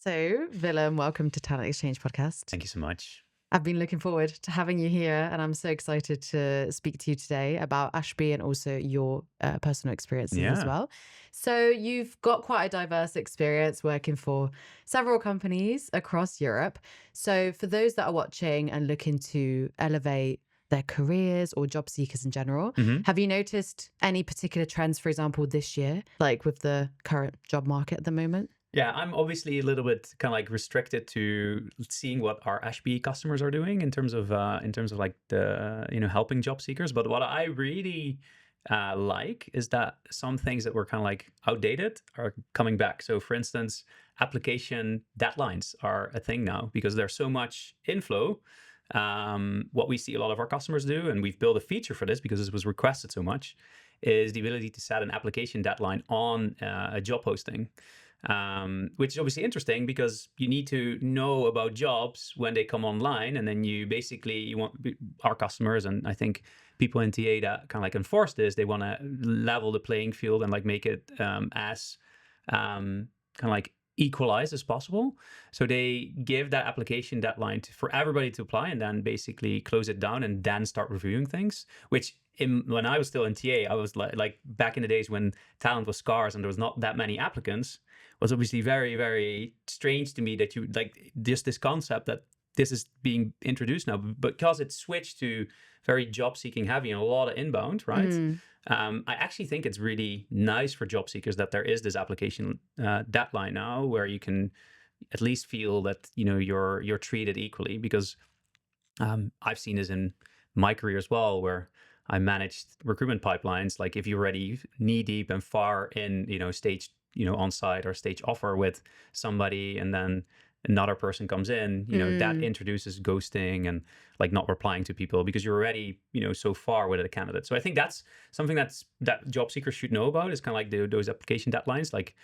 So, Willem, welcome to TalentXChange podcast. Thank you so much. I've been looking forward to having you here, and I'm so excited to speak to you today about Ashby and also your personal experiences as Yeah. well. So, you've got quite a diverse experience working for several companies across Europe. So, for those that are watching and looking to elevate their careers or job seekers in general, hmm have you noticed any particular trends, for example, this year, like with the current job market at the moment? Yeah, I'm obviously a little bit kind of like restricted to seeing what our Ashby customers are doing in terms of like the helping job seekers. But what I really like is that some things that were kind of like outdated are coming back. So, for instance, application deadlines are a thing now because there's so much inflow. What we see a lot of our customers do, and we've built a feature for this because this was requested so much, is the ability to set an application deadline on a job posting. Which is obviously interesting because you need to know about jobs when they come online, and then you want our customers, and I think people in TA that kind of like enforce this, they want to level the playing field and like make it as kind of like equalized as possible. So they give that application deadline for everybody to apply, and then basically close it down and then start reviewing things. Which when I was still in TA, I was like back in the days when talent was scarce and there was not that many applicants, was obviously very, very strange to me that you like just this concept that this is being introduced now, because it's switched to very job seeking heavy and a lot of inbound, right? Mm, I actually think it's really nice for job seekers that there is this application deadline now where you can at least feel that you're treated equally, because I've seen this in my career as well, where I managed recruitment pipelines. Like if you're already knee deep and far in, stage, on site or stage offer with somebody, and then another person comes in, that mm. introduces ghosting and like not replying to people because you're already, so far with a candidate. So I think that's something that job seekers should know about, is kind of like those application deadlines, like,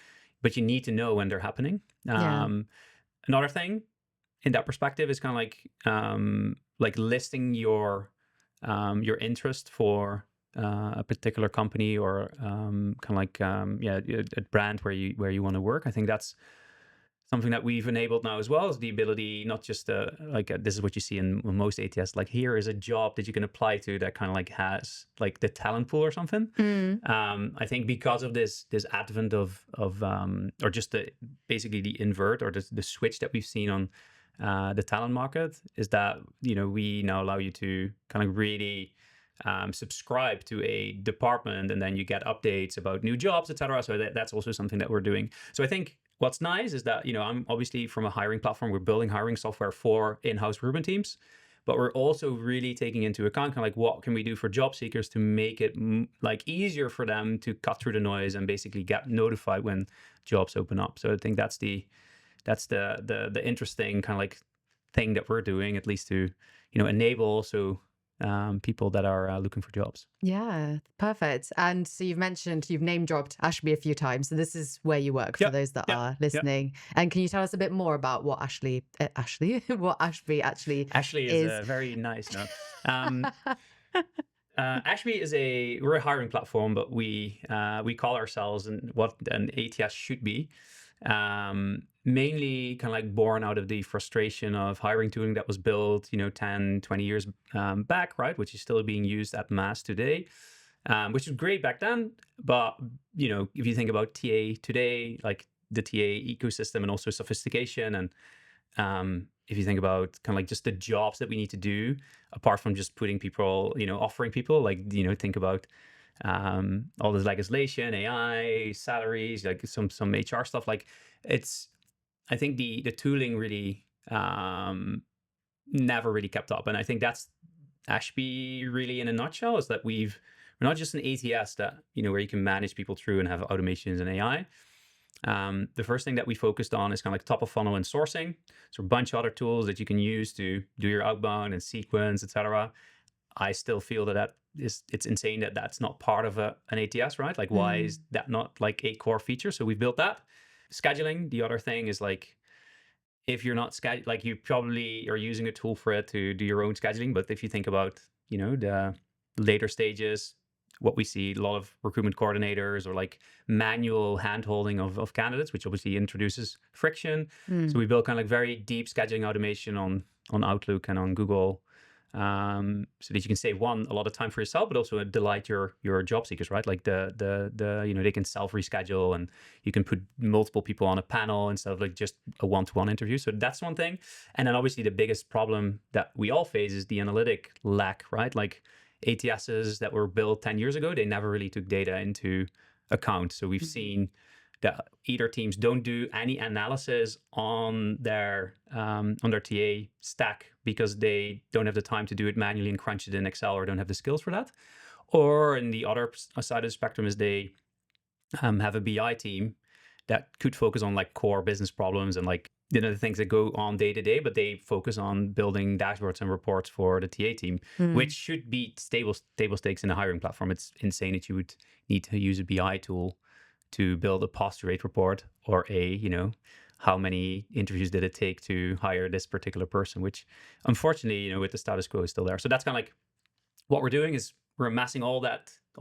but you need to know when they're happening. Yeah. Another thing in that perspective is kind of like listing your interest for a particular company or kind of like a brand where you want to work. I think that's something that we've enabled now as well, is the ability not just this is what you see in most ATS, like here is a job that you can apply to that kind of like has like the talent pool or something. Mm. I think because of this advent of or just basically the invert or the switch that we've seen on the talent market, is that we now allow you to kind of really subscribe to a department, and then you get updates about new jobs, etc. So that's also something that we're doing. So I think what's nice is that I'm obviously from a hiring platform. We're building hiring software for in-house recruitment teams, but we're also really taking into account kind of like what can we do for job seekers to make it like easier for them to cut through the noise and basically get notified when jobs open up. So I think that's the interesting kind of like thing that we're doing, at least to enable also people that are looking for jobs. Yeah, perfect. And so you've name dropped Ashby a few times. So this is where you work for Yep, those that yep, are yep. listening. And can you tell us a bit more about what what Ashby actually Ashly is is? a very nice note. Um, Ashby we're a hiring platform, but we call ourselves what an ATS should be. Mainly kind of like born out of the frustration of hiring tooling that was built, 10, 20 years back, right? Which is still being used at mass today, which is great back then. But, if you think about TA today, like the TA ecosystem and also sophistication, and if you think about kind of like just the jobs that we need to do, apart from just putting people, offering people, like, think about all this legislation, AI, salaries, like some HR stuff. Like I think the tooling really never really kept up, and I think that's Ashby really in a nutshell, is that we're not just an ATS that where you can manage people through and have automations and AI. The first thing that we focused on is kind of like top of funnel and sourcing. So a bunch of other tools that you can use to do your outbound and sequence, etc. I still feel that it's insane that that's not part of an ATS, right? Like, why is Mm, that not like a core feature? So we built that. Scheduling, the other thing is like, if you're not like you probably are using a tool for it to do your own scheduling, but if you think about the later stages, what we see a lot of recruitment coordinators or like manual hand-holding of candidates, which obviously introduces friction. So we built kind of like very deep scheduling automation on Outlook and on Google, so that you can save a lot of time for yourself, but also delight your job seekers, right? Like they can self reschedule, and you can put multiple people on a panel instead of like just a one-to-one interview. So that's one thing. And then obviously the biggest problem that we all face is the analytic lack, right? Like ATSs that were built 10 years ago, they never really took data into account. So we've seen that either teams don't do any analysis on their TA stack because they don't have the time to do it manually and crunch it in Excel, or don't have the skills for that. Or in the other side of the spectrum is they have a BI team that could focus on like core business problems and like the things that go on day to day, but they focus on building dashboards and reports for the TA team, which should be table stakes in a hiring platform. It's insane that you would need to use a BI tool to build a posture rate report, or how many interviews did it take to hire this particular person, which unfortunately, with the status quo is still there. So that's kind of like what we're doing, is we're amassing all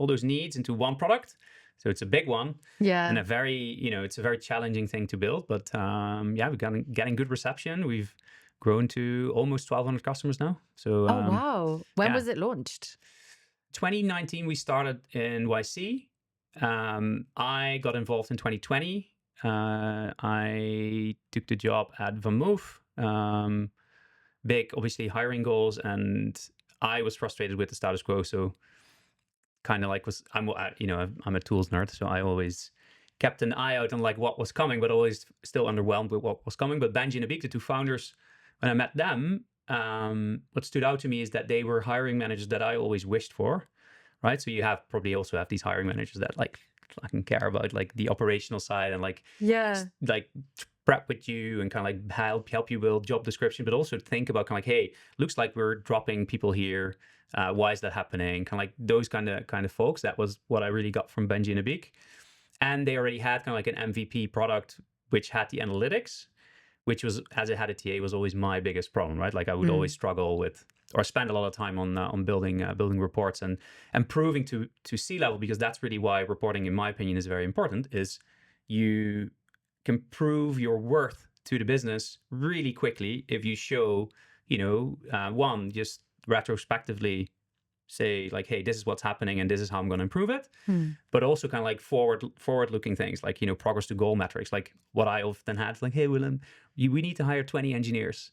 those needs into one product. So it's a big one, and a very, it's a very challenging thing to build, but we're getting good reception. We've grown to almost 1,200 customers now. So wow. When was it launched? 2019, we started in YC. I got involved in 2020. I took the job at VanMoof. Big, obviously, hiring goals, and I was frustrated with the status quo. So, kind of like I'm a tools nerd, so I always kept an eye out on like what was coming, but always still underwhelmed with what was coming. But Benji and Abik, the two founders, when I met them, what stood out to me is that they were hiring managers that I always wished for. Right. So you probably also have these hiring managers that like fucking care about like the operational side and like, like prep with you and kind of like help you build job description, but also think about kind of like, hey, looks like we're dropping people here. Why is that happening? Kind of like those kind of folks. That was what I really got from Benji and Abik. And they already had kind of like an MVP product, which had the analytics, which was, as it had a TA, was always my biggest problem, right? Like I would always struggle with, or spend a lot of time on building reports and proving to C-level, because that's really why reporting, in my opinion, is very important, is you can prove your worth to the business really quickly if you show, one, just retrospectively say like, hey, this is what's happening and this is how I'm going to improve it. But also kind of like forward looking things like, progress to goal metrics, like what I often had, like, hey, Willem, we need to hire 20 engineers.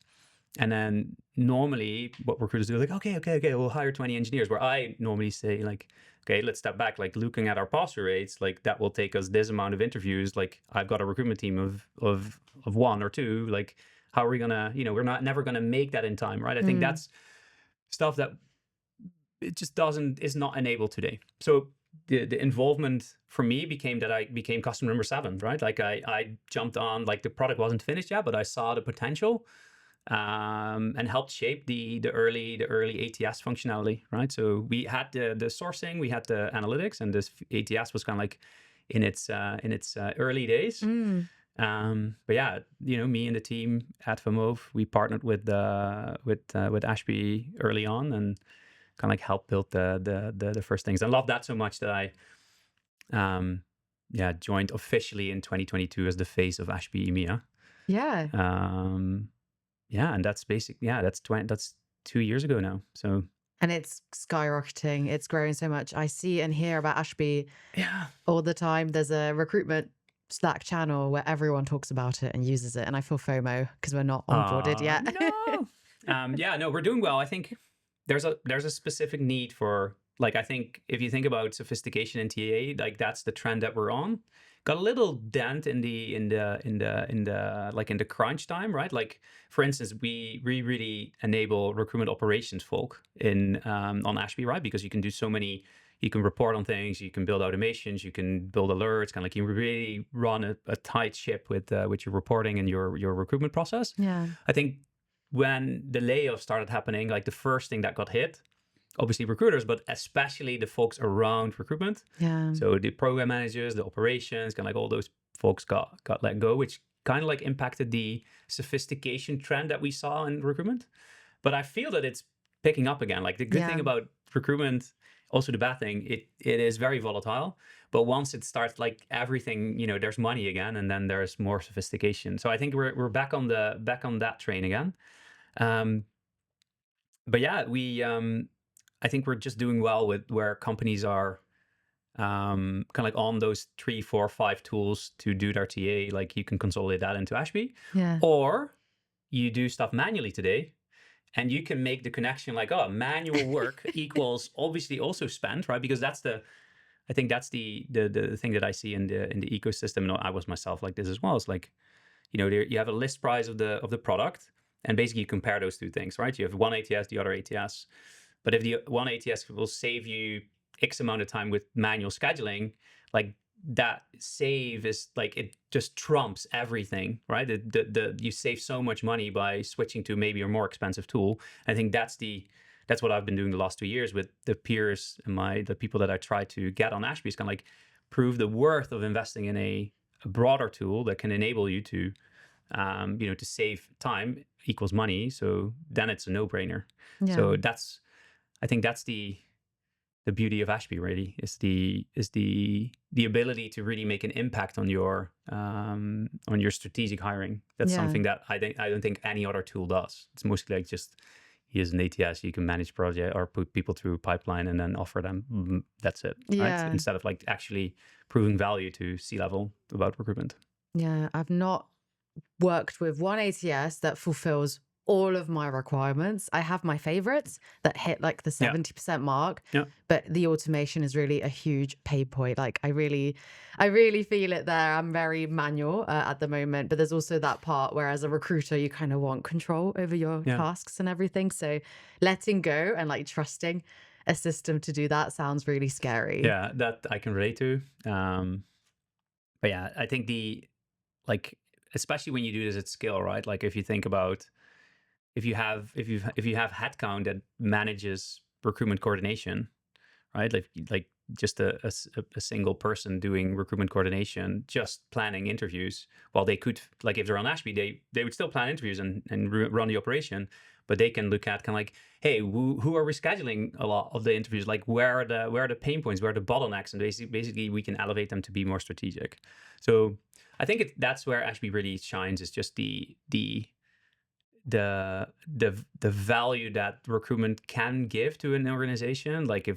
And then normally what recruiters do is like, okay, we'll hire 20 engineers. Where I normally say like, okay, let's step back, like looking at our posture rates, like that will take us this amount of interviews. Like I've got a recruitment team of one or two, like how are we gonna, we're never gonna make that in time, right? I think that's stuff that it just is not enabled today. So the involvement for me became that I became customer number 7, right? Like I jumped on, like the product wasn't finished yet, but I saw the potential. And helped shape the early ATS functionality, right? So we had the sourcing, we had the analytics, and this ATS was kind of like in its early days. But yeah, me and the team at VanMoof, we partnered with Ashby early on and kind of like helped build the first things. I love that so much that I joined officially in 2022 as the face of Ashby EMEA. And that's that's 2 years ago now. So, and it's skyrocketing. It's growing so much. I see and hear about Ashby all the time. There's a recruitment Slack channel where everyone talks about it and uses it, and I feel FOMO because we're not onboarded yet. No, we're doing well. I think there's a specific need for, like, I think if you think about sophistication in TA, like that's the trend that we're on. Got a little dent in the crunch time, right? Like, for instance, we really enable recruitment operations folk on Ashby, right? Because you can do so many, you can report on things, you can build automations, you can build alerts, kind of like you really run a tight ship with your reporting and your recruitment process. Yeah. I think when the layoffs started happening, like the first thing that got hit, obviously recruiters, but especially the folks around recruitment. Yeah. So the program managers, the operations, kind of like all those folks got let go, which kind of like impacted the sophistication trend that we saw in recruitment. But I feel that it's picking up again. Like the good thing about recruitment also the bad thing, it is very volatile. But once it starts, like everything, there's money again, and then there's more sophistication. So I think we're back on that train again. Um, but yeah, I think we're just doing well with where companies are kind of like on those 3, 4, 5 tools to do their TA. Like you can consolidate that into Ashby, Yeah. or you do stuff manually today, and you can make the connection like, oh, manual work equals obviously also spend, right? Because I think that's the thing that I see in the ecosystem. And I was myself like this as well. It's like, you have a list price of the product, and basically you compare those two things, right? You have one ATS, the other ATS. But if the one ATS will save you X amount of time with manual scheduling, like that save is like, it just trumps everything, right? You save so much money by switching to maybe a more expensive tool. I think that's what I've been doing the last 2 years with the peers and the people that I try to get on Ashby, is kind of like prove the worth of investing in a broader tool that can enable you to to save time equals money. So then it's a no-brainer. Yeah. So I think that's the beauty of Ashby, really, is the ability to really make an impact on your strategic hiring. That's Yeah. something that I don't think any other tool does. It's mostly like, just here's an ATS, you can manage project or put people through a pipeline and then offer them. That's it, right? Yeah. Instead of like actually proving value to C-level about recruitment. Yeah. I've not worked with one ATS that fulfills all of my requirements. I have my favorites that hit like the 70% mark, but the automation is really a huge pay point. Like I really feel it there. I'm very manual at the moment, but there's also that part where as a recruiter, you kind of want control over your tasks and everything. So letting go and like trusting a system to do that sounds really scary. Yeah, that I can relate to. But yeah, I think especially when you do this at scale, right? Like if you think about, if you have headcount that manages recruitment coordination, right? Like just a single person doing recruitment coordination, just planning interviews. While they could, like if they're on Ashby, they would still plan interviews and run the operation, but they can look at kind of like, hey, who are we scheduling a lot of the interviews? Like where are the pain points? Where are the bottlenecks? And basically we can elevate them to be more strategic. So I think that's where Ashby really shines, is just the value that recruitment can give to an organization. Like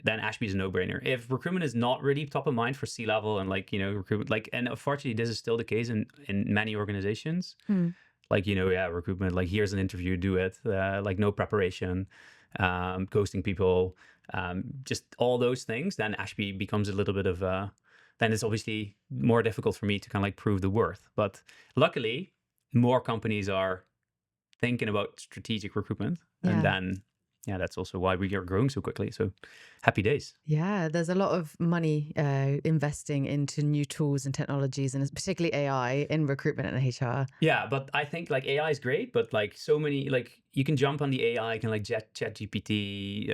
then Ashby is a no-brainer. If recruitment is not really top of mind for C-level and recruitment, and unfortunately this is still the case in many organizations. Recruitment, like here's an interview, do it, like no preparation, ghosting people, just all those things, then Ashby becomes a little bit of then it's obviously more difficult for me to kind of like prove the worth. But luckily more companies are thinking about strategic recruitment, and then that's also why we are growing so quickly. So happy days. Yeah, there's a lot of money investing into new tools and technologies, and particularly AI in recruitment and HR. Yeah, but I think like AI is great, but like so many, like you can jump on the AI, can like chat GPT,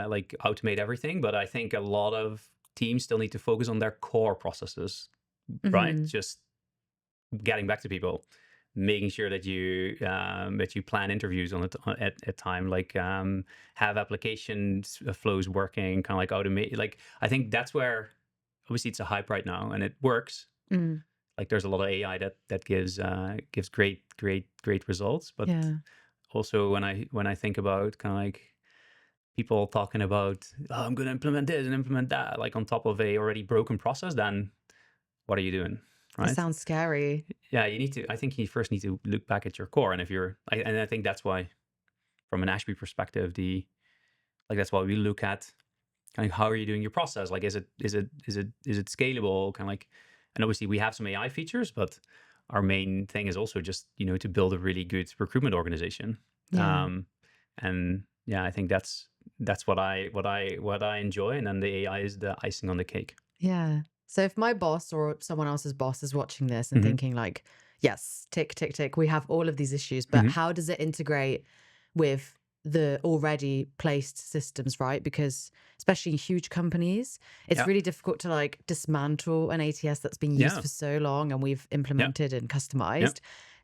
like automate everything. But I think a lot of teams still need to focus on their core processes, right? Just getting back to people, making sure that you plan interviews at time, like have applications flows working, kind of like automate. Like I think that's where obviously it's a hype right now, and it works. Like there's a lot of AI that gives great results. But also when I think about kind of like people talking about, oh, I'm going to implement this and implement that, like on top of a already broken process, then what are you doing? Right? It sounds scary. Yeah, I think you first need to look back at your core. And I think that's why, from an Ashby perspective, that's why we look at kind of how are you doing your process? Like, is it scalable? Kind of like, and obviously we have some AI features, but our main thing is also just, to build a really good recruitment organization. And yeah, I think that's what I enjoy. And then the AI is the icing on the cake. Yeah. So if my boss or someone else's boss is watching this and thinking like, yes, tick, tick, tick, we have all of these issues, but how does it integrate with the already placed systems, right? Because especially in huge companies, it's really difficult to like dismantle an ATS that's been used for so long and we've implemented and customized.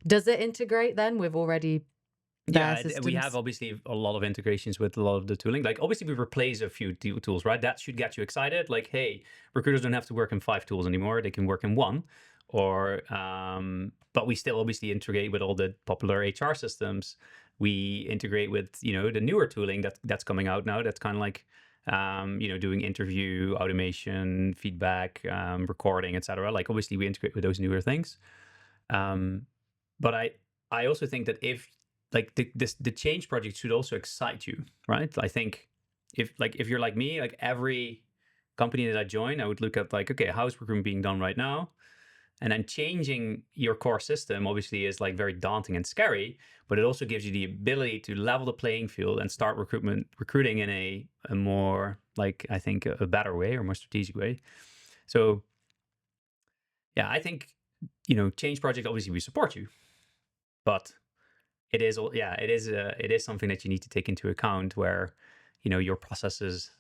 Does it integrate then with already their We have systems? obviously a lot of integrations with a lot of the tooling. Like obviously we replace a few tools, right? That should get you excited. Like, hey, recruiters don't have to work in 5 tools anymore. They can work in one. Or but we still obviously integrate with all the popular HR systems. We integrate with, the newer tooling that's coming out now. That's kind of like doing interview automation, feedback, recording, etc. Like obviously we integrate with those newer things. Um, but I also think that if like the change project should also excite you, right? I think if you're like me, like every company that I join, I would look at like, okay, how is recruitment being done right now? And then changing your core system obviously is like very daunting and scary, but it also gives you the ability to level the playing field and start recruiting in a more, like, I think a better way or more strategic way. So yeah, I think, change project, obviously we support you, but it is something that you need to take into account where, your processes,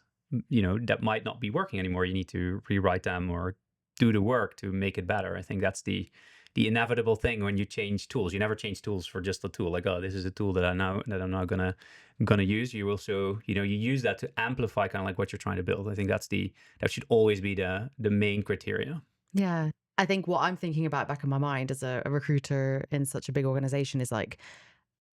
that might not be working anymore. You need to rewrite them or do the work to make it better. I think that's the inevitable thing when you change tools. You never change tools for just a tool. Like, oh, this is a tool that I'm now gonna use. You also, you use that to amplify kind of like what you're trying to build. I think that should always be the main criteria. Yeah. I think what I'm thinking about back in my mind as a recruiter in such a big organization is like,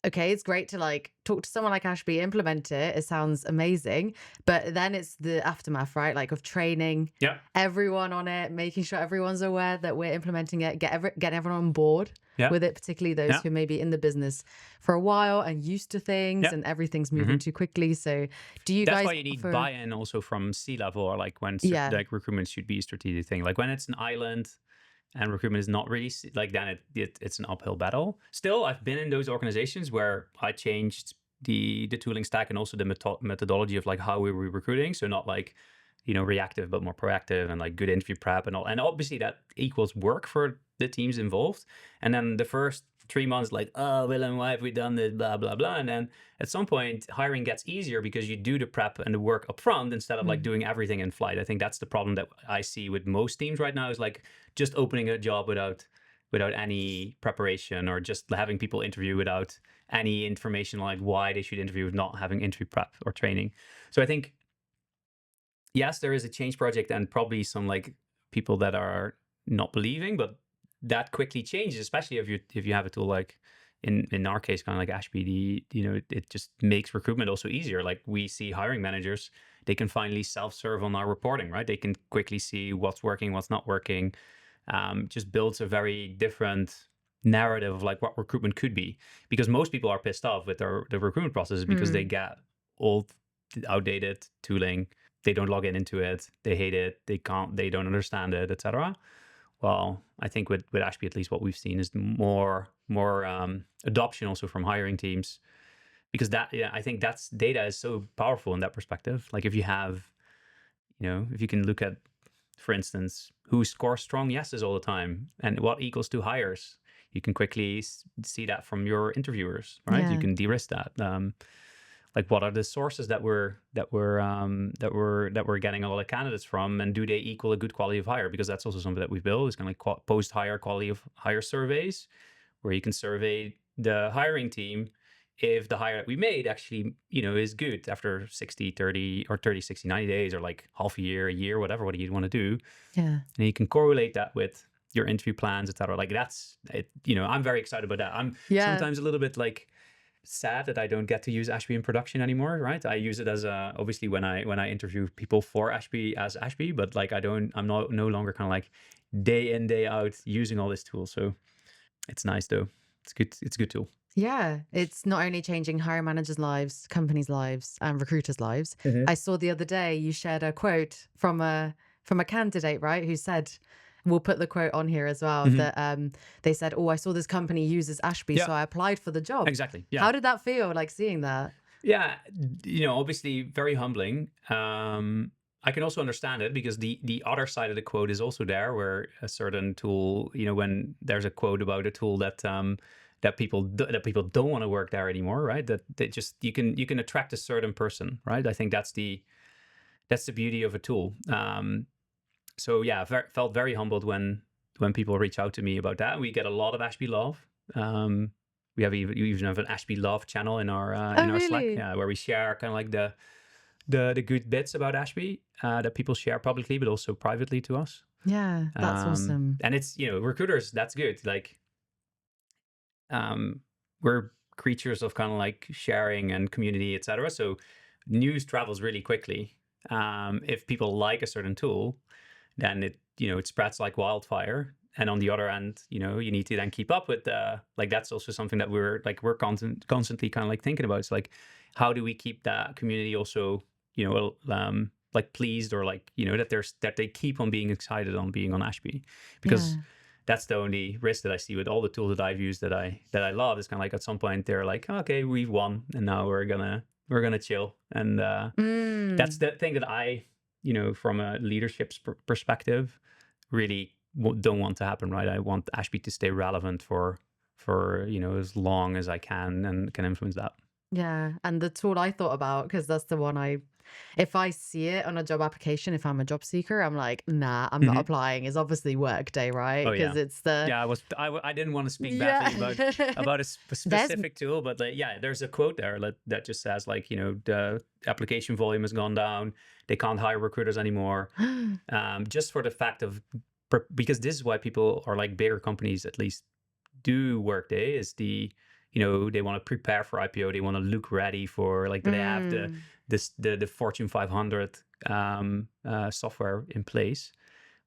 okay, it's great to like talk to someone like Ashby, implement it. It sounds amazing. But then it's the aftermath, right? Like of training Yeah. everyone on it, making sure everyone's aware that we're implementing it, get everyone on board Yeah. with it, particularly those Yeah. who may be in the business for a while and used to things Yeah. and everything's hmm moving too quickly. So do you That's guys why you need offer, buy-in also from C-level, or like when yeah, like recruitment should be a strategic thing. Like when it's an island and recruitment is not really like, then it's an uphill battle. Still, I've been in those organizations where I changed the tooling stack and also the methodology of like how we were recruiting. So not like, reactive, but more proactive and like good interview prep and all. And obviously that equals work for the teams involved. And then the first 3 months, like, oh, Willem, why have we done this? Blah, blah, blah. And then at some point, hiring gets easier because you do the prep and the work up front instead of like mm, doing everything in flight. I think that's the problem that I see with most teams right now, is like just opening a job without any preparation, or just having people interview without any information like why they should interview, not having interview prep or training. So I think, yes, there is a change project and probably some like people that are not believing, but that quickly changes, especially if you have a tool like in our case, kind of like Ashby. It just makes recruitment also easier. Like we see hiring managers, they can finally self-serve on our reporting, right? They can quickly see what's working, what's not working. Just builds a very different narrative of like what recruitment could be, because most people are pissed off with the recruitment processes because they mm, get old, outdated tooling. They don't log into it. They hate it. They don't understand it, etc. Well, I think with Ashby, at least what we've seen is more adoption also from hiring teams, because I think that's data is so powerful in that perspective. Like if you have, if you can look at, for instance, who scores strong yeses all the time and what equals to hires, you can quickly see that from your interviewers, right? You yeah, can de-risk that. Like what are the sources that we're getting a lot of candidates from, and do they equal a good quality of hire? Because that's also something that we've built, is kind of like post-hire quality of hire surveys, where you can survey the hiring team if the hire that we made actually, is good after 60, 30 or 30, 60, 90 days, or like half a year, whatever, what you want to do. yeah, And you can correlate that with your interview plans, etc. Like that's it, I'm very excited about that. I'm yeah. sometimes a little bit like sad that I don't get to use Ashby in production anymore, right? I use it as obviously when I interview people for Ashby as Ashby, but like I'm no longer kind of like day in, day out using all this tool. So it's nice though. It's good. It's a good tool. Yeah, it's not only changing hiring managers' lives, companies' lives, and recruiters' lives. I saw the other day you shared a quote from a candidate, right, who said, we'll put the quote on here as well, hmm that they said, "Oh, I saw this company uses Ashby, Yeah, so I applied for the job." exactly. Yeah. How did that feel, like seeing that? Yeah, obviously very humbling. I can also understand it, because the other side of the quote is also there, where a certain tool, when there's a quote about a tool that people don't want to work there anymore, right? That they just you can attract a certain person, right? I think that's the beauty of a tool. So yeah, felt very humbled when people reach out to me about that. We get a lot of Ashby love. we even have an Ashby Love channel in our Oh, Slack, really? where we share kind of like the good bits about Ashby that people share publicly, but also privately to us. Yeah, that's awesome. And it's, recruiters, that's good. Like, we're creatures of kind of like sharing and community, etc. So news travels really quickly. If people like a certain tool, then it spreads like wildfire. And on the other end, you need to then keep up with like, that's also something that we're constantly kind of like thinking about. It's like, how do we keep that community also, like pleased, or like, that they keep on being excited on being on Ashby, because Yeah. that's the only risk that I see with all the tools that I've used that I love. Is kind of like, at some point they're like, okay, we've won, and now we're gonna chill. And that's Mm. the thing that I, from a leadership perspective, really don't want to happen. Right? I want Ashby to stay relevant for as long as I can, and can influence that. Yeah, and the tool I thought about, because that's the one if I see it on a job application, if I'm a job seeker, I'm like, nah, I'm not Mhm. applying. It's obviously Workday, right? Oh Because yeah. it's the Yeah, I didn't want to speak badly yeah. about a There's specific tool, but yeah, there's a quote there that just says, like, the application volume has gone down. They can't hire recruiters anymore, just for the fact of, because this is why people, are like, bigger companies at least do Workday, is they want to prepare for IPO. They want to look ready for, like, they have Mm. the Fortune 500 software in place.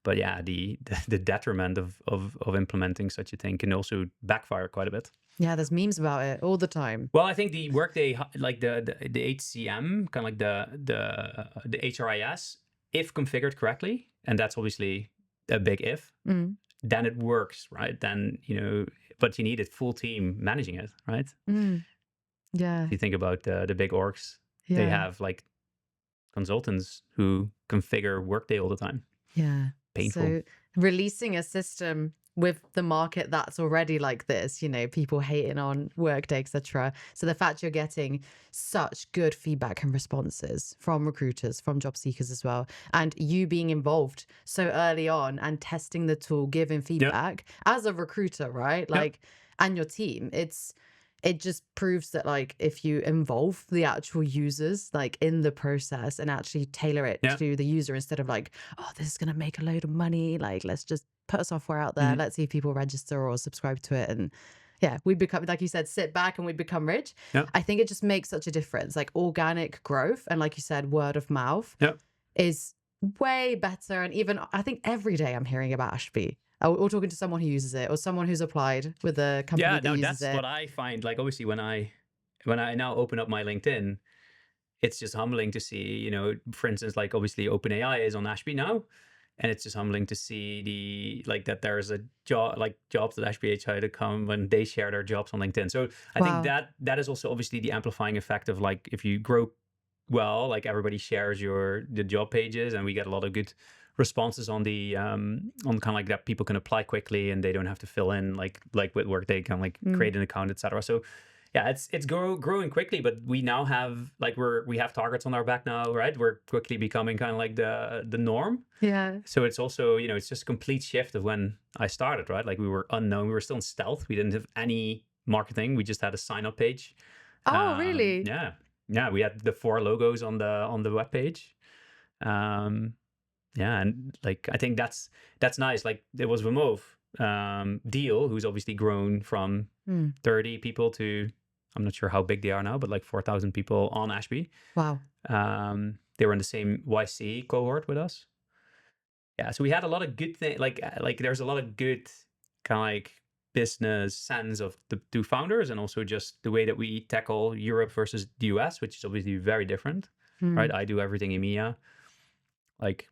But yeah, the detriment of implementing such a thing can also backfire quite a bit. Yeah, there's memes about it all the time. Well, I think the Workday, like the HCM, kind of like the HRIS, if configured correctly, and that's obviously a big if, Mm. then it works, right? Then, but you need a full team managing it, right? Mm. Yeah, If you think about the big orgs, they yeah, have like consultants who configure Workday all the time. yeah. Painful. So releasing a system with the market that's already like this, people hating on Workday, etc. So the fact you're getting such good feedback and responses from recruiters, from job seekers as well, and you being involved so early on and testing the tool, giving Yep. feedback as a recruiter, right? Yep. Like, and your team, it just proves that, like, if you involve the actual users, like, in the process, and actually tailor it Yeah. to the user, instead of like, oh, this is going to make a load of money, like, let's just put a software out there, Mhm. let's see if people register or subscribe to it, and yeah, we become, like you said, sit back and we become rich. Yep. I think it just makes such a difference. Like, organic growth, and like you said, word of mouth Yep. is way better. And even, I think every day I'm hearing about Ashby, or talking to someone who uses it, or someone who's applied with a company Yeah, that no, uses that's it. what I find. Like, obviously, when I now open up my LinkedIn, it's just humbling to see, for instance, like, obviously OpenAI is on Ashby now, and it's just humbling to see that there's a job, like, jobs that Ashby try to come when they share their jobs on LinkedIn. So I think Wow. that is also obviously the amplifying effect of, like, if you grow well, like, everybody shares the job pages, and we get a lot of good responses on the on kind of like that people can apply quickly, and they don't have to fill in, like with work, they can, like, Mm. create an account, etc. So yeah, it's growing quickly, but we now have, like, we have targets on our back now, right? We're quickly becoming kind of like the norm. Yeah. So it's also, it's just a complete shift of when I started, right? Like, we were unknown, we were still in stealth, we didn't have any marketing, we just had a sign up page. Oh, really? Yeah, we had the 4 logos on the web page. Yeah, and, like, I think that's nice. Like, there was Remove, Deal, who's obviously grown from Mm. 30 people to, I'm not sure how big they are now, but like 4,000 people on Ashby. Wow. They were in the same YC cohort with us. Yeah, so we had a lot of good things. Like there's a lot of good kind of like business sense of the 2 founders, and also just the way that we tackle Europe versus the US, which is obviously very different, right? Mm. I do everything EMEA. Like,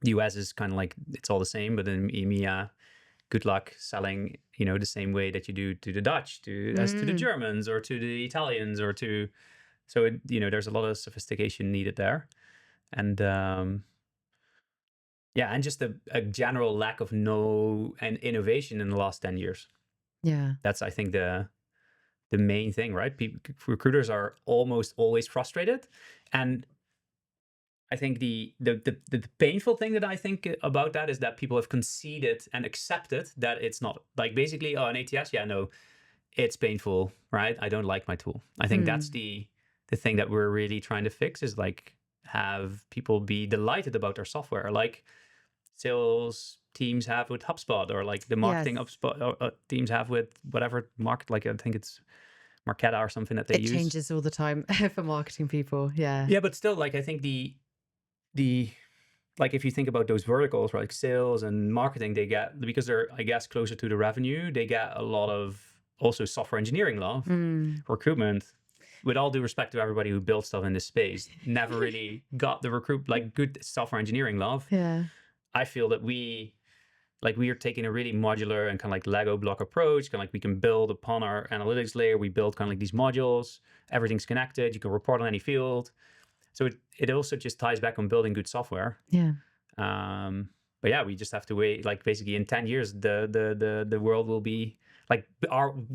the US is kind of like, it's all the same, but in EMEA, good luck selling, the same way that you do to the Dutch, as to the Mm. Germans, or to the Italians, or to, so there's a lot of sophistication needed there. And yeah, and just a general lack of and innovation in the last 10 years. Yeah. That's, I think, the main thing, right? Recruiters are almost always frustrated. And I think the painful thing that I think about that is that people have conceded and accepted that it's not, like, basically, oh, an ATS, yeah, no, it's painful, right? I don't like my tool. I think that's the thing that we're really trying to fix, is like have people be delighted about their software, like sales teams have with HubSpot, or like the marketing Yes. HubSpot teams have with whatever market, like I think it's Marketa or something that they It use. changes all the time for marketing people. Yeah. Yeah, but still, like I think the like if you think about those verticals, right, like sales and marketing, they get, because they're, I guess, closer to the revenue, they get a lot of also software engineering love. Recruitment, with all due respect to everybody who built stuff in this space, never really got the good software engineering love. Yeah. I feel that we are taking a really modular and kind of like Lego block approach. Kind of like we can build upon our analytics layer. We build kind of like these modules. Everything's connected. You can report on any field. So it also just ties back on building good software. Yeah. But yeah, we just have to wait. Like basically in 10 years, the world will be like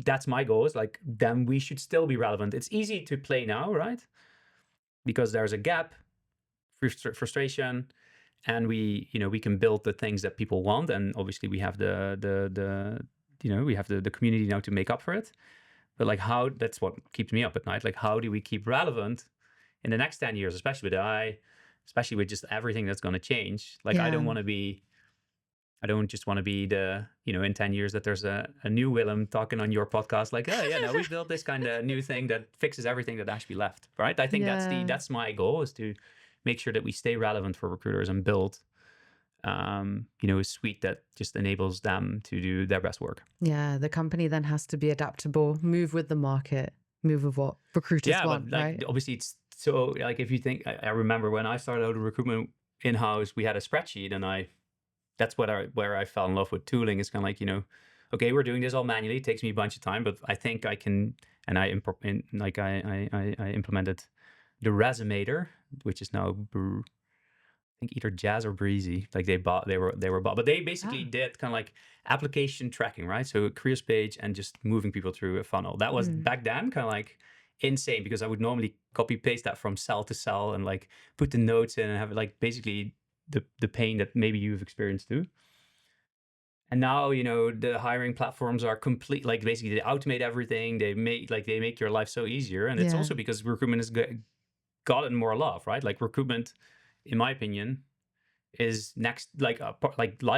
that's my goal, is like, then we should still be relevant. It's easy to play now, right? Because there's a gap, frustration, and we can build the things that people want. And obviously we have the community now to make up for it. But like that's what keeps me up at night. Like, how do we keep relevant in the next 10 years, especially with AI, especially with just everything that's going to change? Like, I don't just want to be the, in 10 years that there's a new Willem talking on your podcast, like, oh yeah, no, we built this kind of new thing that fixes everything that Ashby left, right? I think that's my goal, is to make sure that we stay relevant for recruiters and build, a suite that just enables them to do their best work. Yeah, the company then has to be adaptable, move with the market, move with what recruiters want, but like, right? obviously it's so, like, if you think, I remember when I started out in recruitment in-house, we had a spreadsheet, and that's where I fell in love with tooling. Is kind of like, okay, we're doing this all manually. It takes me a bunch of time, but I think I can, and I implemented the Resumator, which is now I think either Jazz or Breezy. Like they were bought, but they basically did kind of like application tracking, right? So a careers page and just moving people through a funnel. That was back then kind of like insane, because I would normally copy paste that from cell to cell and like put the notes in and have like basically the pain that maybe you've experienced too. And now, the hiring platforms are complete, like basically they automate everything. They make your life so easier. And it's also because recruitment has gotten more love, right? Like recruitment, in my opinion, is next, like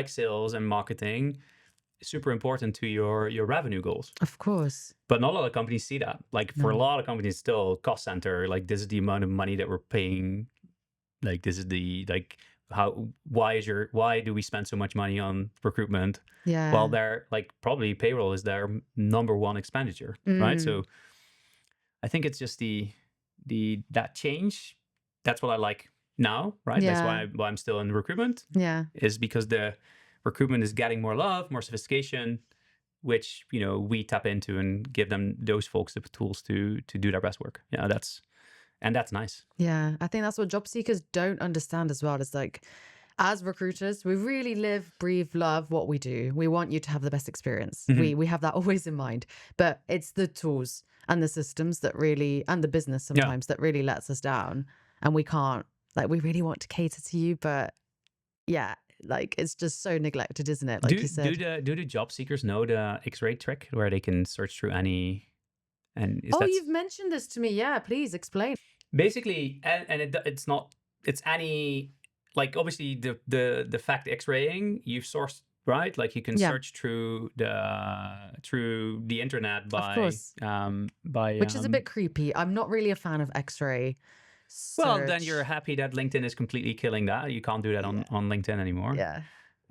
sales and marketing, super important to your revenue goals. Of course. But not a lot of companies see that. Like for a lot of companies, still cost center, like this is the amount of money that we're paying. Like this is the, like, why do we spend so much money on recruitment? Yeah. Well, they're like, probably payroll is their number one expenditure, right? So I think it's just that change. That's what I like now, right? Yeah. That's why I'm still in recruitment. Yeah. Is because the recruitment is getting more love, more sophistication, which, we tap into and give them, those folks, the tools to do their best work. Yeah, that's nice. Yeah, I think that's what job seekers don't understand as well. It's like, as recruiters, we really live, breathe, love what we do. We want you to have the best experience. We have that always in mind. But it's the tools and the systems that really, and the business sometimes, that really lets us down. And we can't, like, we really want to cater to you, but yeah, like, it's just so neglected, isn't it? Like you said. Do the job seekers know the X-ray trick where they can search through any? And you've mentioned this to me. Yeah, please explain. Basically, it's any, like, obviously the fact X-raying, you've sourced, right? Like you can search through the internet by, of course, which is a bit creepy. I'm not really a fan of X-ray search. Well, then you're happy that LinkedIn is completely killing that. You can't do that on LinkedIn anymore. Yeah.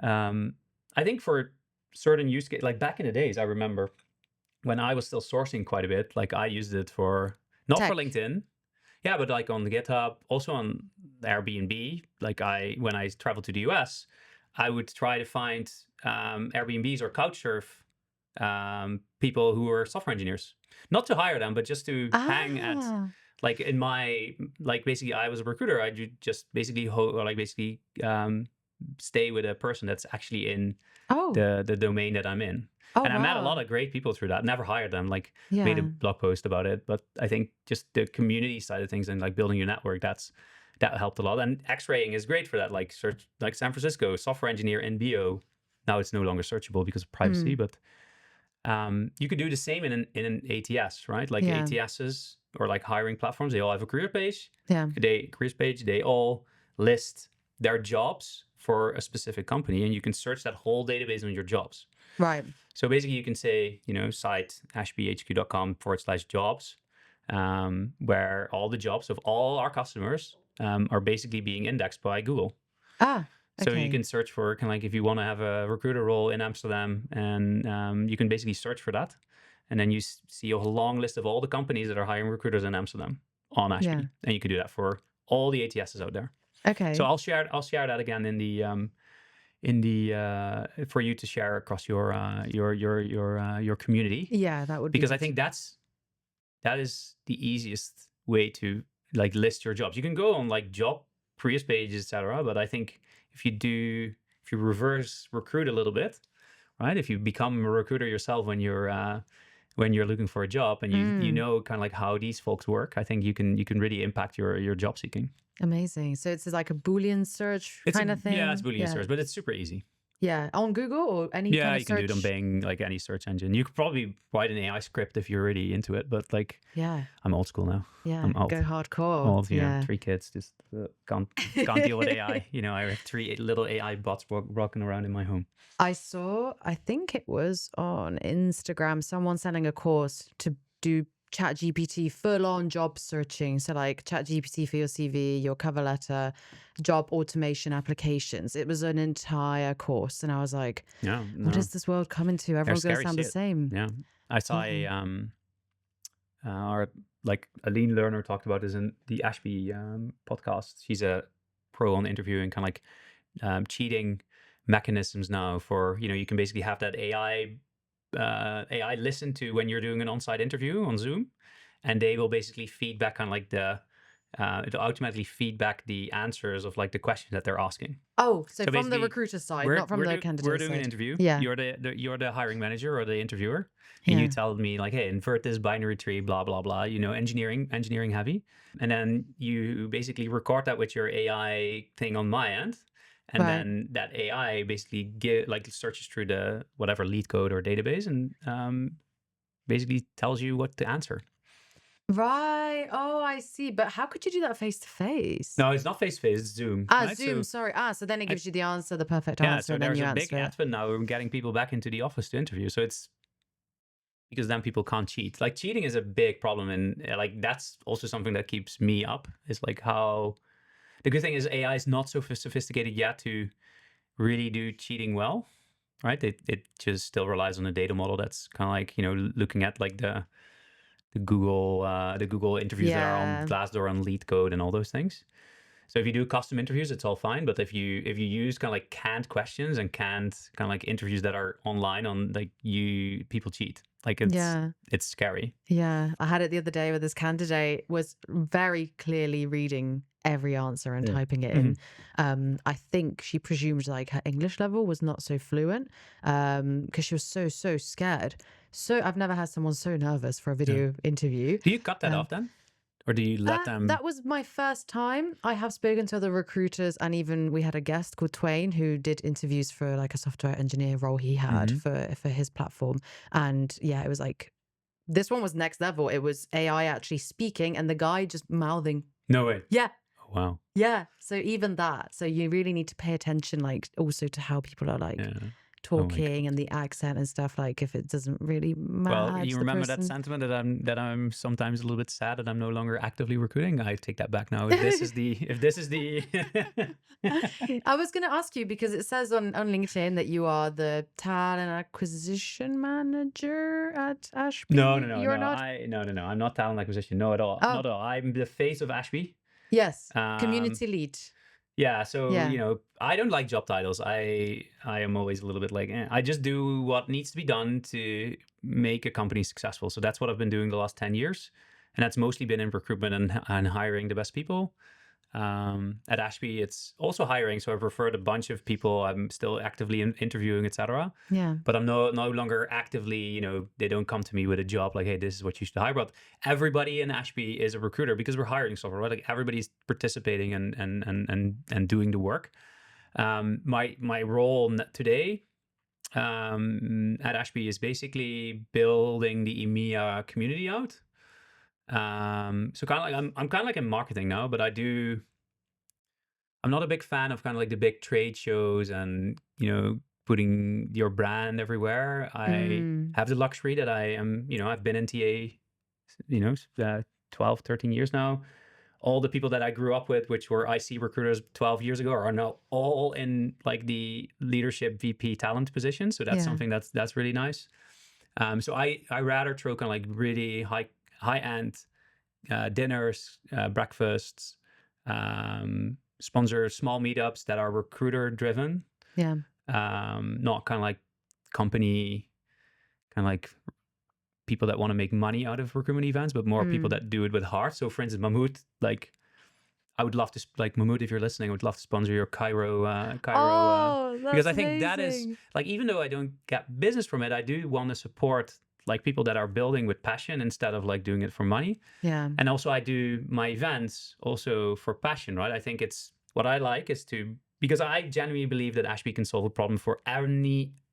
I think for certain use cases, like back in the days, I remember when I was still sourcing quite a bit, like I used it for, not for LinkedIn. Yeah, but like on GitHub, also on Airbnb. Like when I traveled to the US, I would try to find Airbnbs or Couchsurf people who were software engineers. Not to hire them, but just to hang at, like in my, like basically I was a recruiter. I just basically stay with a person that's actually in the domain that I'm in. I met a lot of great people through that. Never hired them, like made a blog post about it. But I think just the community side of things and like building your network, that helped a lot. And X-raying is great for that. Like search, like San Francisco, software engineer in bio. Now it's no longer searchable because of privacy, but You could do the same in an ATS, right? Like Yeah. ATSs or like hiring platforms, they all have a career page. Yeah. Careers page, they all list their jobs for a specific company, and you can search that whole database on your jobs. Right. So basically, you can say, site ashbyhq.com/jobs, where all the jobs of all our customers are basically being indexed by Google. Ah, So you okay. can search for kind of like if you want to have a recruiter role in Amsterdam, and you can basically search for that, and then you see a long list of all the companies that are hiring recruiters in Amsterdam on Ashby, Yeah. and you can do that for all the ATSs out there. So Okay. I'll share that again in the for you to share across your community, Yeah, that would be because I good. think that is the easiest way to like list your jobs. You can go on like job careers pages, etc. But I think if you reverse recruit a little bit, right? If you become a recruiter yourself when you're looking for a job, and you Mm, know kind of like how these folks work, I think you can really impact your job seeking. amazing. So it's like a Boolean search kind of It's thing. Boolean Yeah. search, but it's super easy. Yeah. On Google or any Yeah, kind of you can do it on search. Bing, like any search engine. You could probably write an AI script if you're really into it, but like Yeah. I'm old school now. Yeah. I'm old. Go hardcore. Old, Yeah. 3 kids, just can't deal with AI. I have 3 little AI bots walking around in my home. I think it was on Instagram, someone selling a course to do ChatGPT full on job searching. So, like ChatGPT for your CV, your cover letter, job automation applications. It was an entire course. And I was like, Yeah, what no, is this world coming to? they're Everyone's going to scary sound the shit. same. Yeah, I saw Yeah. our like a lean learner talked about this in the Ashby podcast. She's a pro on interviewing, kind of like cheating mechanisms now for you can basically have that AI listen to when you're doing an on-site interview on Zoom, and they will basically feedback on like it'll automatically feedback the answers of like the questions that they're asking. Oh, so So from the basically, recruiter side, we're not from we're, the do, we're candidate doing an side. interview. Yeah. You're the hiring manager or the interviewer, and you Yeah. tell me like, hey, invert this binary tree, blah blah blah. Engineering heavy, and then you basically record that with your AI thing on my end. And Right. then that AI basically searches through the whatever lead code or database, and basically tells you what to answer. Right. Oh, I see. But how could you do that face to face? No, it's not face to face; it's Zoom. Ah, Right? Zoom. So Sorry. So then it I, gives you the answer, the perfect yeah, answer, so and then there's you a big answer it. advent now in getting people back into the office to interview. So it's because then people can't cheat. Like cheating is a big problem, and like that's also something that keeps me up. Is like how the good thing is AI is not so sophisticated yet to really do cheating well, right? It just still relies on a data model that's kind of like looking at like the Google interviews that are on Yeah. Glassdoor and Lead Code and all those things. So if you do custom interviews, it's all fine. But if you use kind of like canned questions and canned kind of like interviews that are online on like people cheat. Like Yeah. it's scary. Yeah. I had it the other day where this candidate was very clearly reading every answer and Yeah. typing it Mhm. in. I think she presumed like her English level was not so fluent because she was so scared. So I've never had someone so nervous for a video interview. Do you cut that Um, off then, or do you let them? That was my first time. I have spoken to other recruiters, and even we had a guest called Twain who did interviews for like a software engineer role he had Mhm. for his platform. And yeah, it was like this one was next level. It was AI actually speaking, and the guy just mouthing. No way. Yeah, Oh, wow. yeah. So even that. So you really need to pay attention, like also to how people are like Yeah. Oh my talking god. and the accent and stuff. Like if it doesn't really Well, match you the remember that person. sentiment that I'm sometimes a little bit sad that I'm no longer actively recruiting. I take that back now. If this is the I was going to ask you because it says on LinkedIn that you are the talent acquisition manager at Ashby. No, no, no, You're no. not? No. I'm not talent acquisition. No, at all. Oh, Not at all. I'm the face of Ashby. yes. Um, Community lead. yeah. So Yeah. I don't like job titles. I am always a little bit like, I just do what needs to be done to make a company successful. So that's what I've been doing the last 10 years, and that's mostly been in recruitment and hiring the best people. At Ashby, it's also hiring. So I've referred a bunch of people. I'm still actively interviewing, etc. Yeah. But I'm no longer actively, they don't come to me with a job like, hey, this is what you should hire. But everybody in Ashby is a recruiter because we're hiring software, right? Like everybody's participating and doing the work. My role today at Ashby is basically building the EMEA community out. So kind of like I'm kind of like in marketing now, but I'm not a big fan of kind of like the big trade shows and, putting your brand everywhere. I Mm. have the luxury that I am, I've been in TA, 12, 13 years now. All the people that I grew up with, which were IC recruiters 12 years ago, are now all in like the leadership VP talent position. So that's Yeah. something that's really nice. So I rather throw kind of like really high end dinners, breakfasts, sponsor small meetups that are recruiter driven, Yeah. not kind of like company, kind of like people that want to make money out of recruitment events, but more people that do it with heart. So for instance, Mahmoud, like I would love to, like Mahmoud, if you're listening, I would love to sponsor your Cairo, Oh, because that's I think that is amazing. like, even though I don't get business from it, I do want to support like people that are building with passion instead of like doing it for money. Yeah. And also I do my events also for passion, right? I think it's what I like is because I genuinely believe that Ashby can solve a problem for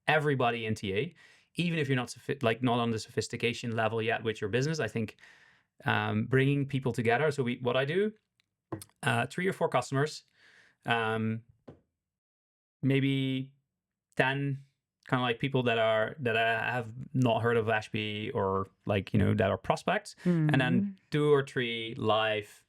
everybody in TA, even if you're not not on the sophistication level yet with your business. I think bringing people together. So what I do, 3 or 4 customers, maybe 10 kind of like people that I have not heard of Ashby, or like, that are prospects, and then 2 or 3 live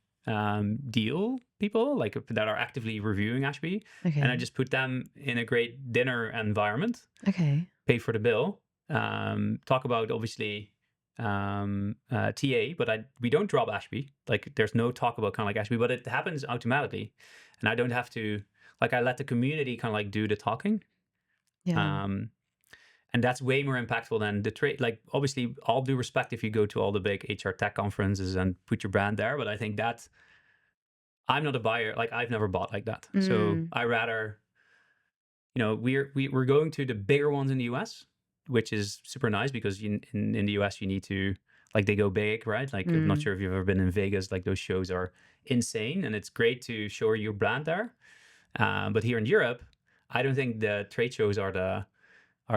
deal people like that are actively reviewing Ashby. Okay. And I just put them in a great dinner environment, Okay. pay for the bill, talk about obviously TA, but we don't drop Ashby. Like there's no talk about kind of like Ashby, but it happens automatically, and I don't have to, like, I let the community kind of like do the talking. Yeah. And that's way more impactful than the trade. Like, obviously, all due respect if you go to all the big HR tech conferences and put your brand there, but I think that I'm not a buyer. Like, I've never bought like that. So I rather, we're going to the bigger ones in the US, which is super nice because in the US you need to, like, they go big, right? Like, I'm not sure if you've ever been in Vegas. Like, those shows are insane, and it's great to show your brand there. But here in Europe, I don't think the trade shows are the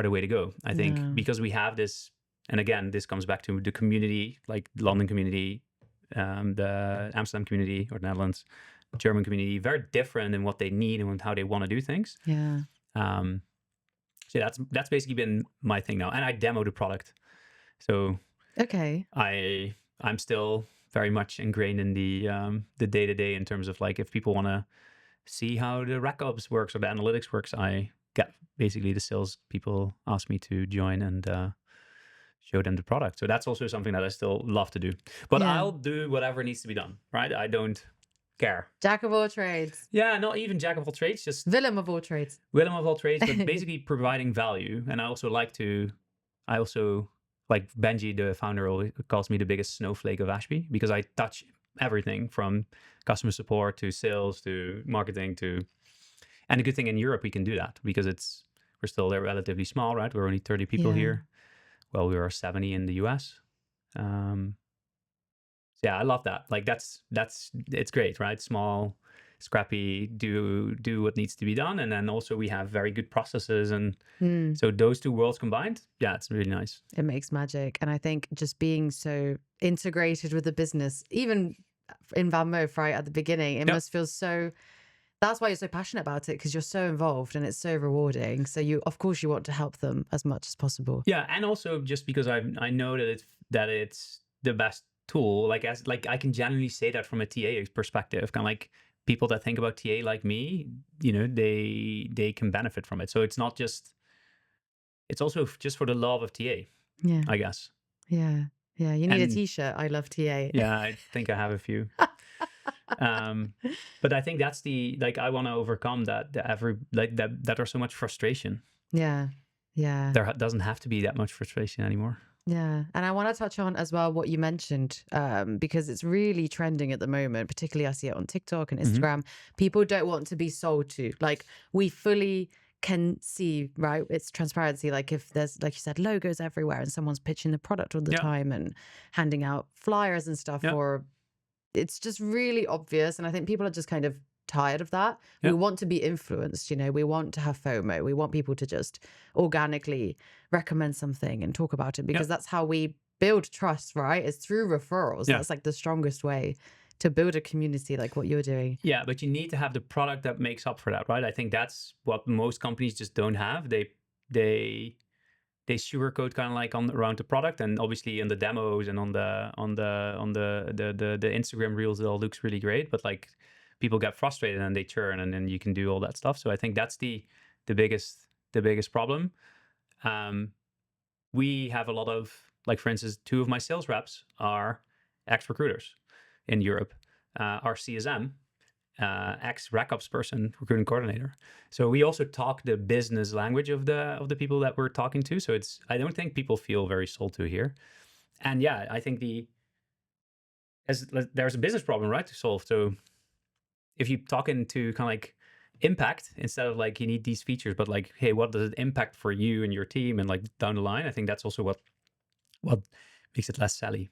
way to go. I think because we have this, and again, this comes back to the community, like the London community, the Amsterdam community, or the Netherlands, German community, very different in what they need and how they want to do things. Yeah. So that's basically been my thing now, and I demo the product. So Okay. I'm still very much ingrained in the day-to-day in terms of like, if people want to see how the rec ops works or the analytics works, I get basically the sales people ask me to join and show them the product. So that's also something that I still love to do. But Yeah. I'll do whatever needs to be done, right? I don't care. Jack of all trades. Yeah, not even jack of all trades, just Willem of all trades. Willem of all trades, but basically providing value. And I also like Benji, the founder, calls me the biggest snowflake of Ashby, because I touch everything from customer support to sales to marketing and the good thing in Europe, we can do that because we're still relatively small, right? We're only 30 people here. Well, we are 70 in the US. Yeah, I love that. Like it's great, right? Small, scrappy, do what needs to be done. And then also we have very good processes. And so those two worlds combined, yeah, it's really nice. It makes magic. And I think just being so integrated with the business, even in Van Moof, right at the beginning, it must feel so, that's why you're so passionate about it, because you're so involved and it's so rewarding. So of course you want to help them as much as possible. Yeah. And also just because I know that it's the best tool, like I can genuinely say that from a TA perspective, kind of like people that think about TA like me, they can benefit from it. So it's not just, it's also just for the love of TA, I guess. Yeah. Yeah. You need a t-shirt. I love TA. Yeah, I think I have a few. But I think that's I want to overcome that there's so much frustration. Yeah. Yeah. There doesn't have to be that much frustration anymore. Yeah. And I want to touch on as well what you mentioned, because it's really trending at the moment, particularly I see it on TikTok and Instagram. People don't want to be sold to. Like, we fully can see, right? It's transparency. Like, if there's, like you said, logos everywhere and someone's pitching the product all the time and handing out flyers and stuff, or it's just really obvious. And I think people are just kind of tired of that. We Yeah. want to be influenced, you know, we want to have FOMO. We want people to just organically recommend something and talk about it, Yeah. because that's how we build trust, right? It's through referrals. Yeah. That's like the strongest way to build a community like what you're doing. Yeah, but you need to have the product that makes up for that, right? I think that's what most companies just don't have. They sugarcoat kind of like on around the product, and obviously in the demos and on the Instagram reels, it all looks really great. But like people get frustrated and they churn, and then you can do all that stuff. So I think that's the biggest problem. We have a lot of, like, for instance, 2 of my sales reps are ex-recruiters in Europe. Our CSM, ex-RecOps person, recruiting coordinator. So we also talk the business language of the people that we're talking to. So I don't think people feel very sold to here. And yeah, I think there's a business problem, right, to solve. So if you talk into kind of like impact, instead of like you need these features, but like, hey, what does it impact for you and your team and like down the line? I think that's also what makes it less sally.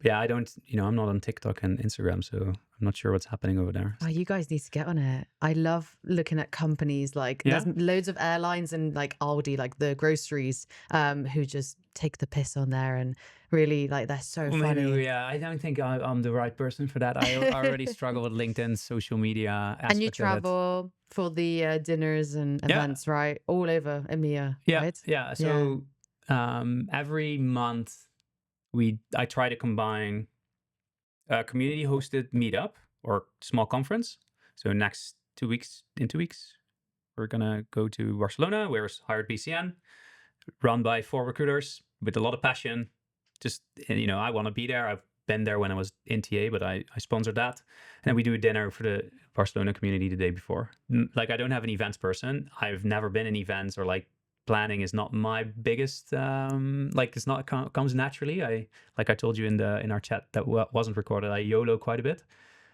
But yeah, I'm not on TikTok and Instagram, so I'm not sure what's happening over there. Oh, you guys need to get on it. I love looking at companies like Yeah. there's loads of airlines and like Aldi, like the groceries, who just take the piss on there and really like they're so Well, funny. maybe, yeah, I don't think I'm the right person for that. I already struggle with LinkedIn, social media aspect And you of it. travel for the dinners and Yeah. events, right? All over EMEA, Yeah, right? yeah. So every month I try to combine a community hosted meetup or small conference. So in 2 weeks, we're gonna go to Barcelona. We're hired BCN, run by 4 recruiters with a lot of passion. Just, I want to be there. I've been there when I was in TA, but I sponsored that. And then we do a dinner for the Barcelona community the day before. Like, I don't have an events person. I've never been in events, or like planning is not my biggest, like it's not, comes naturally. Like I told you in our chat that wasn't recorded, I YOLO quite a bit.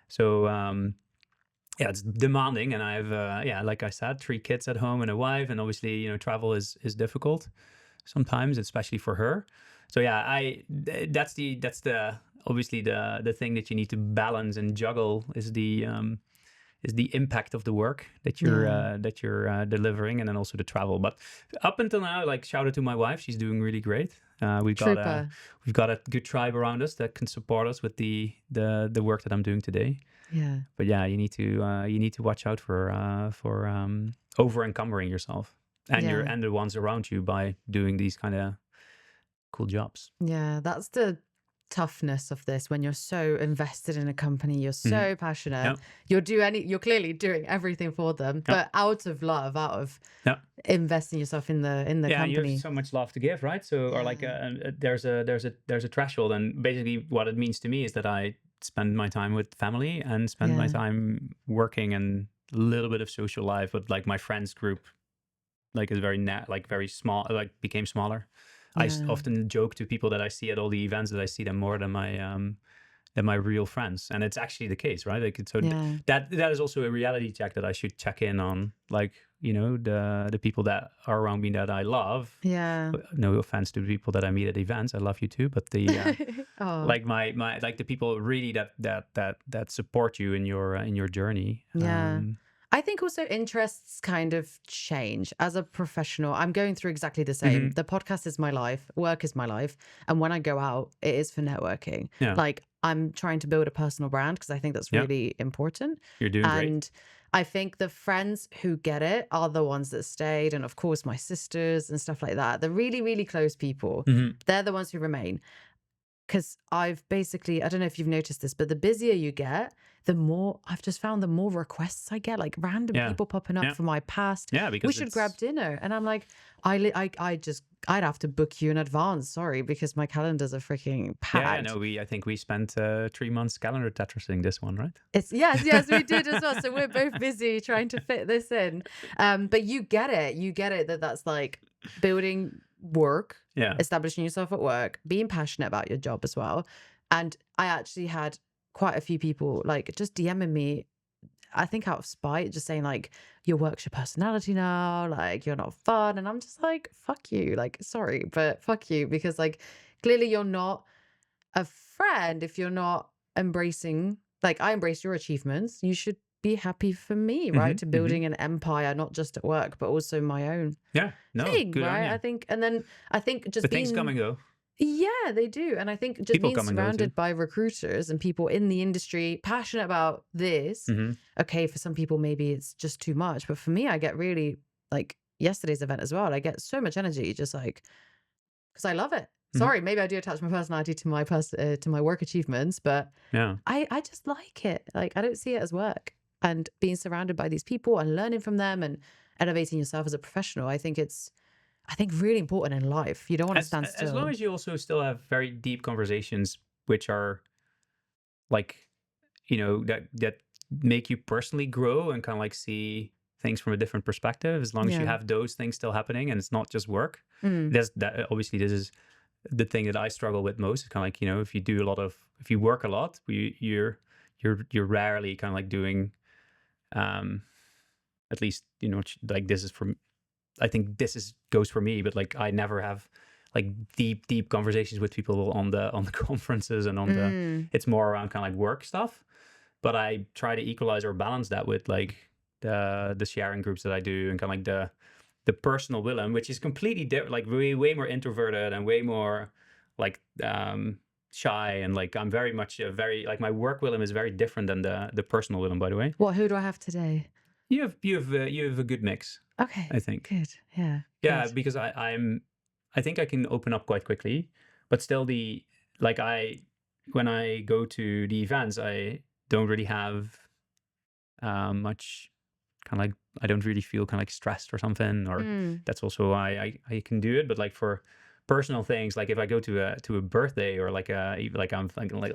So, yeah, it's demanding, and I have, like I said, 3 kids at home and a wife, and obviously, travel is difficult sometimes, especially for her. So yeah, that's the obviously the thing that you need to balance and juggle is the impact of the work that you're delivering, and then also the travel. But up until now, like, shout out to my wife, she's doing really great. We've got a good tribe around us that can support us with the work that I'm doing today. Yeah. But yeah, you need to watch out for over encumbering yourself and the ones around you by doing these kind of cool jobs. Yeah, that's the toughness of this. When you're so invested in a company, you're so passionate, you're clearly doing everything for them, but out of love, out of investing yourself in the company. You have so much love to give, right? So, or like there's a threshold, and basically what it means to me is that I spend my time with family and spend my time working, and a little bit of social life. But like my friends group, like, is very small, like became smaller. I often joke to people that I see at all the events that I see them more than my real friends, and it's actually the case, right? Like, that is also a reality check that I should check in on, like, the people that are around me that I love. Yeah. No offense to the people that I meet at events, I love you too, but the like my like the people really that support you in your journey. Yeah. I think also interests kind of change. As a professional, I'm going through exactly the same. The podcast is my life, work is my life. And when I go out, it is for networking. Yeah. Like, I'm trying to build a personal brand because I think that's really important. You're doing great. And I think the friends who get it are the ones that stayed. And of course, my sisters and stuff like that. The really, really close people, they're the ones who remain. Because I've basically, I don't know if you've noticed this, but the busier you get, the more I've just found the more requests I get, like random people popping up from my past. Yeah, because we should grab dinner. And I'm like, I'd have to book you in advance. Sorry, because my calendars are freaking packed. I think we spent 3 months calendar Tetrising this one, right? Yes, we did as well. So we're both busy trying to fit this in. But you get it that's like building work, establishing yourself at work, being passionate about your job as well. And I actually had quite a few people like just DMing me, I think out of spite, just saying like, your work's your personality now, like you're not fun. And I'm just like, fuck you, like, sorry, but fuck you, because like clearly you're not a friend if you're not embracing, like, I embrace your achievements. You should be happy for me, right? To building an empire, not just at work, but also my own Yeah, no, thing, good on right? you. I think, and then I think just But things come being, and go. yeah, they do. And I think just People being come and go too. surrounded by recruiters and people in the industry passionate about this, okay, for some people, maybe it's just too much. But for me, I get really like yesterday's event as well. I get so much energy just like, because I love it. Sorry, maybe I do attach my personality to my to my work achievements, but Yeah. I just like it. Like I don't see it as work. And being surrounded by these people and learning from them and elevating yourself as a professional, I think really important in life. You don't want to stand As long still. as you also still have very deep conversations, which are like, that make you personally grow and kind of like see things from a different perspective. As long as you Yeah. have those things still happening and it's not just work. Mm. Obviously this is the thing that I struggle with most. Is kind of like, if you work a lot, you're rarely kind of like doing, at least, like this is from, I think goes for me, but like I never have like deep conversations with people on the conferences and on Mm. it's more around kind of like work stuff. But I try to equalize or balance that with like the sharing groups that I do and kind of like the personal Willem, which is completely different, like way more introverted and way more like shy, and like I'm very much like my work Willem is very different than the personal Willem, by the way. What? Who do I have today? You have a good mix, Okay. I think. Good. Yeah. Yeah, Good. because I think I can open up quite quickly, but still when I go to the events, I don't really have much kind of like, I don't really feel kind of like stressed or something, or Mm. that's also why I can do it. But like for personal things, like if I go to a birthday or like I'm thinking like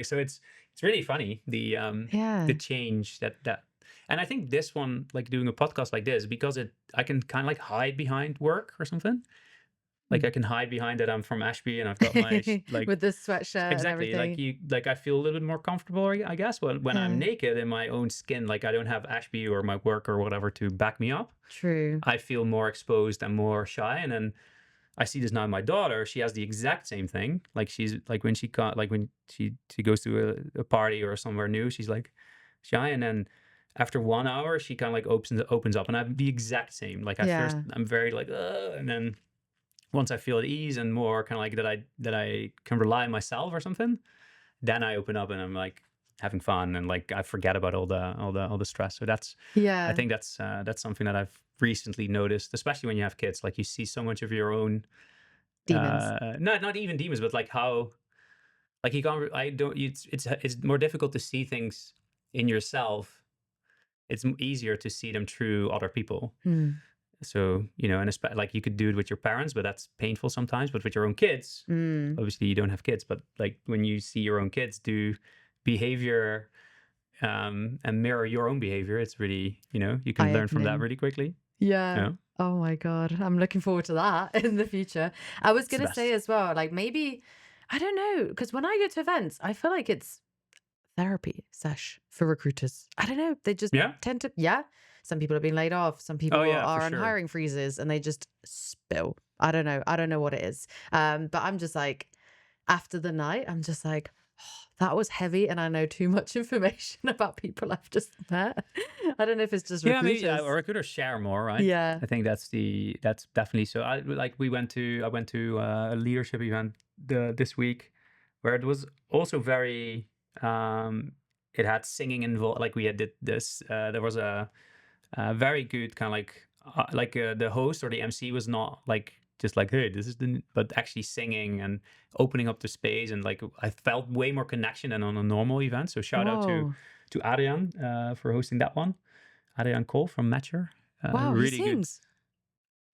so it's really funny Yeah. the change that. And I think this one, like doing a podcast like this, because I can kind of like hide behind work or something. Like I can hide behind that I'm from Ashby and I've got my like With the sweatshirt and exactly everything. like I feel a little bit more comfortable, I guess, when I'm Yeah. naked in my own skin. Like I don't have Ashby or my work or whatever to back me up. True. I feel more exposed and more shy. And then I see this now in my daughter. She has the exact same thing. Like she's like when she goes to a party or somewhere new, she's like shy, and then after 1 hour she kind of like opens up, and I'm the exact same. Like at first Yeah. I'm very like and then once I feel at ease and more kind of like that I can rely on myself or something, then I open up and I'm like having fun, and like I forget about all the stress. So I Yeah. think that's something that I've recently noticed, especially when you have kids. Like you see so much of your own Demons. not even demons, but like how like you can't. I don't. It's more difficult to see things in yourself. It's easier to see them through other people. Mm. So, and like you could do it with your parents, but that's painful sometimes. But with your own kids, Mm. obviously you don't have kids, but like when you see your own kids do behavior and mirror your own behavior, it's really, you can learn from that Eye-opening. really quickly. Yeah. Yeah. Oh my God. I'm looking forward to that in the future. I was It's the going to say best. as well, like maybe, I don't know, because when I go to events, I feel like it's therapy sesh for recruiters. I don't know. They just Yeah. tend to, yeah. Some people are being laid off. Some people Oh yeah, for are on sure. hiring freezes and they just spill. I don't know. I don't know what it is. But I'm just like, after the night, I'm just like, oh, that was heavy. And I know too much information about people I've just met. I don't know if it's just Yeah, recruiters. maybe recruiters share more, right? Yeah. I think that's definitely so. I went to a leadership event this week where it was also very it had singing involved. Like we had this there was a very good kind of like the host or the MC was not like just like, hey, this is but actually singing and opening up the space, and like I felt way more connection than on a normal event. So shout out Whoa. to Adrian for hosting that one. Adrian Cole from Matcher. Wow. He Really good. sings.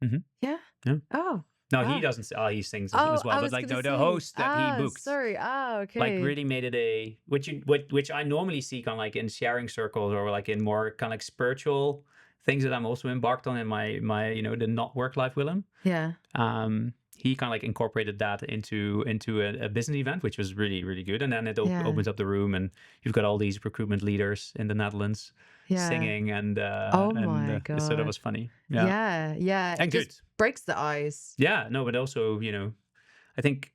Mhm. Yeah. Yeah. Oh. No, he Wow. doesn't. He sings Oh, as well. I But was like gonna no, the say. host that he booked, Sorry. like Okay. really made it which I normally see kind of like in sharing circles or like in more kind of like spiritual things that I'm also embarked on in my the not work life Willem. Yeah. He kind of like incorporated that into a business event, which was really, really good. And then it Yeah. opens up the room, and you've got all these recruitment leaders in the Netherlands Yeah. singing, and Oh my so that God. was funny. Yeah, Yeah. Yeah. It and good. just breaks the ice. Yeah, no, but also I think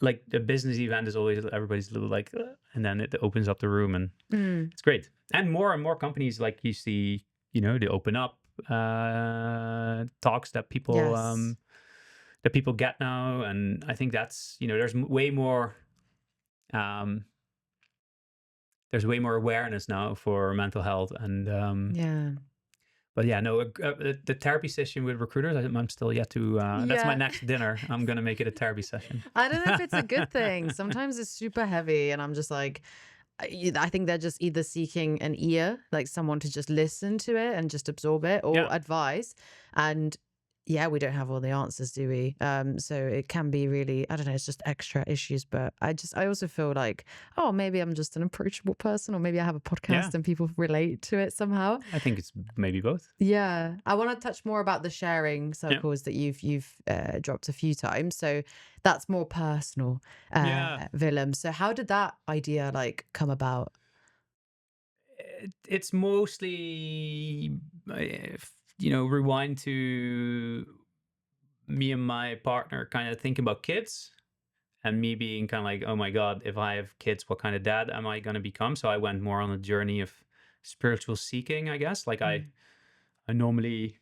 like a business event is always everybody's a little like, and then it opens up the room, and Mm. it's great. And more companies, like you see, they open up talks Yes. that people get now, and I think that's there's way more um, awareness now for mental health, and Yeah. but yeah, no, the therapy session with recruiters, I'm still yet to. That's my Yeah. next dinner. I'm gonna make it a therapy session. I don't know if it's a good thing. Sometimes it's super heavy, and I'm just like, I think they're just either seeking an ear, like someone to just listen to it and just absorb it, or Yeah, advice. And yeah, we don't have all the answers, do we? So it can be really, I don't know, it's just extra issues. But I also feel like, oh, maybe I'm just an approachable person, or maybe I have a yeah. podcast and people relate to it somehow. I think it's maybe both. Yeah, I want to touch more about the sharing Yeah, circles that you've dropped a few times. So that's more personal, yeah. Willem. So how did that idea like come about? It's mostly, rewind to me and my partner kind of thinking about kids, and me being kind of like, oh my God, if I have kids, what kind of dad am I going to become? So I went more on a journey of spiritual seeking, I guess. Like Mm. I normally,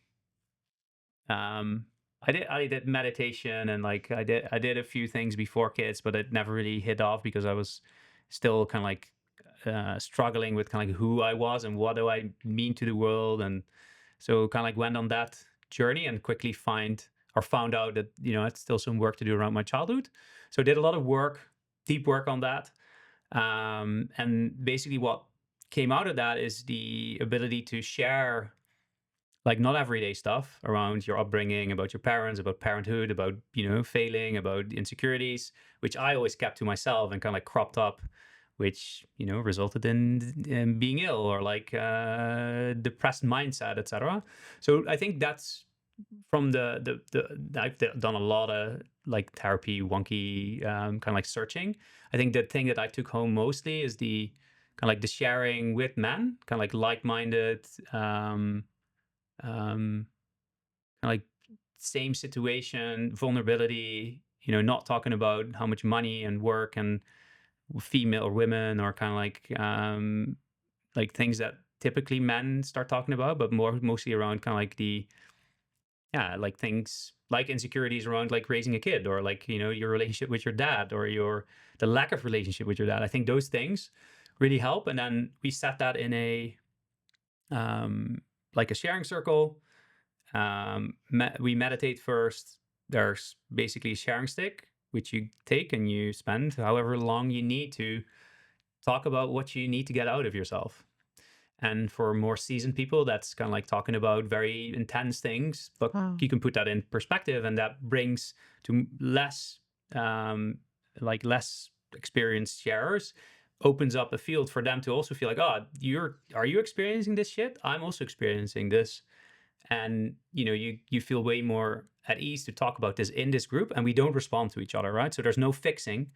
um, I did meditation, and like I did a few things before kids, but it never really hit off because I was still kind of like struggling with kind of like who I was and what do I mean to the world. And so kind of like went on that journey and quickly found out that, it's still some work to do around my childhood. So I did a lot of work, deep work on that. And basically what came out of that is the ability to share, like, not everyday stuff around your upbringing, about your parents, about parenthood, about, failing, about insecurities, which I always kept to myself and kind of like cropped up, which, resulted in being ill, or like depressed mindset, etc. So I think that's from the I've done a lot of like therapy, wonky, kind of like searching. I think the thing that I took home mostly is the kind of like the sharing with men, kind of like-minded, um, like same situation, vulnerability, not talking about how much money and work and female or women, or kind of like things that typically men start talking about, but mostly around kind of like the, yeah, like things like insecurities around like raising a kid, or like, your relationship with your dad, or the lack of relationship with your dad. I think those things really help. And then we set that in a like a sharing circle. We meditate first. There's basically a sharing stick, which you take and you spend however long you need to talk about what you need to get out of yourself. And for more seasoned people, that's kind of like talking about very intense things, but Wow. you can put that in perspective, and that brings to less, less experienced sharers, opens up a field for them to also feel like, oh, are you experiencing this shit? I'm also experiencing this. And you feel way more at ease to talk about this in this group, and we don't respond to each other, right? So there's no fixing,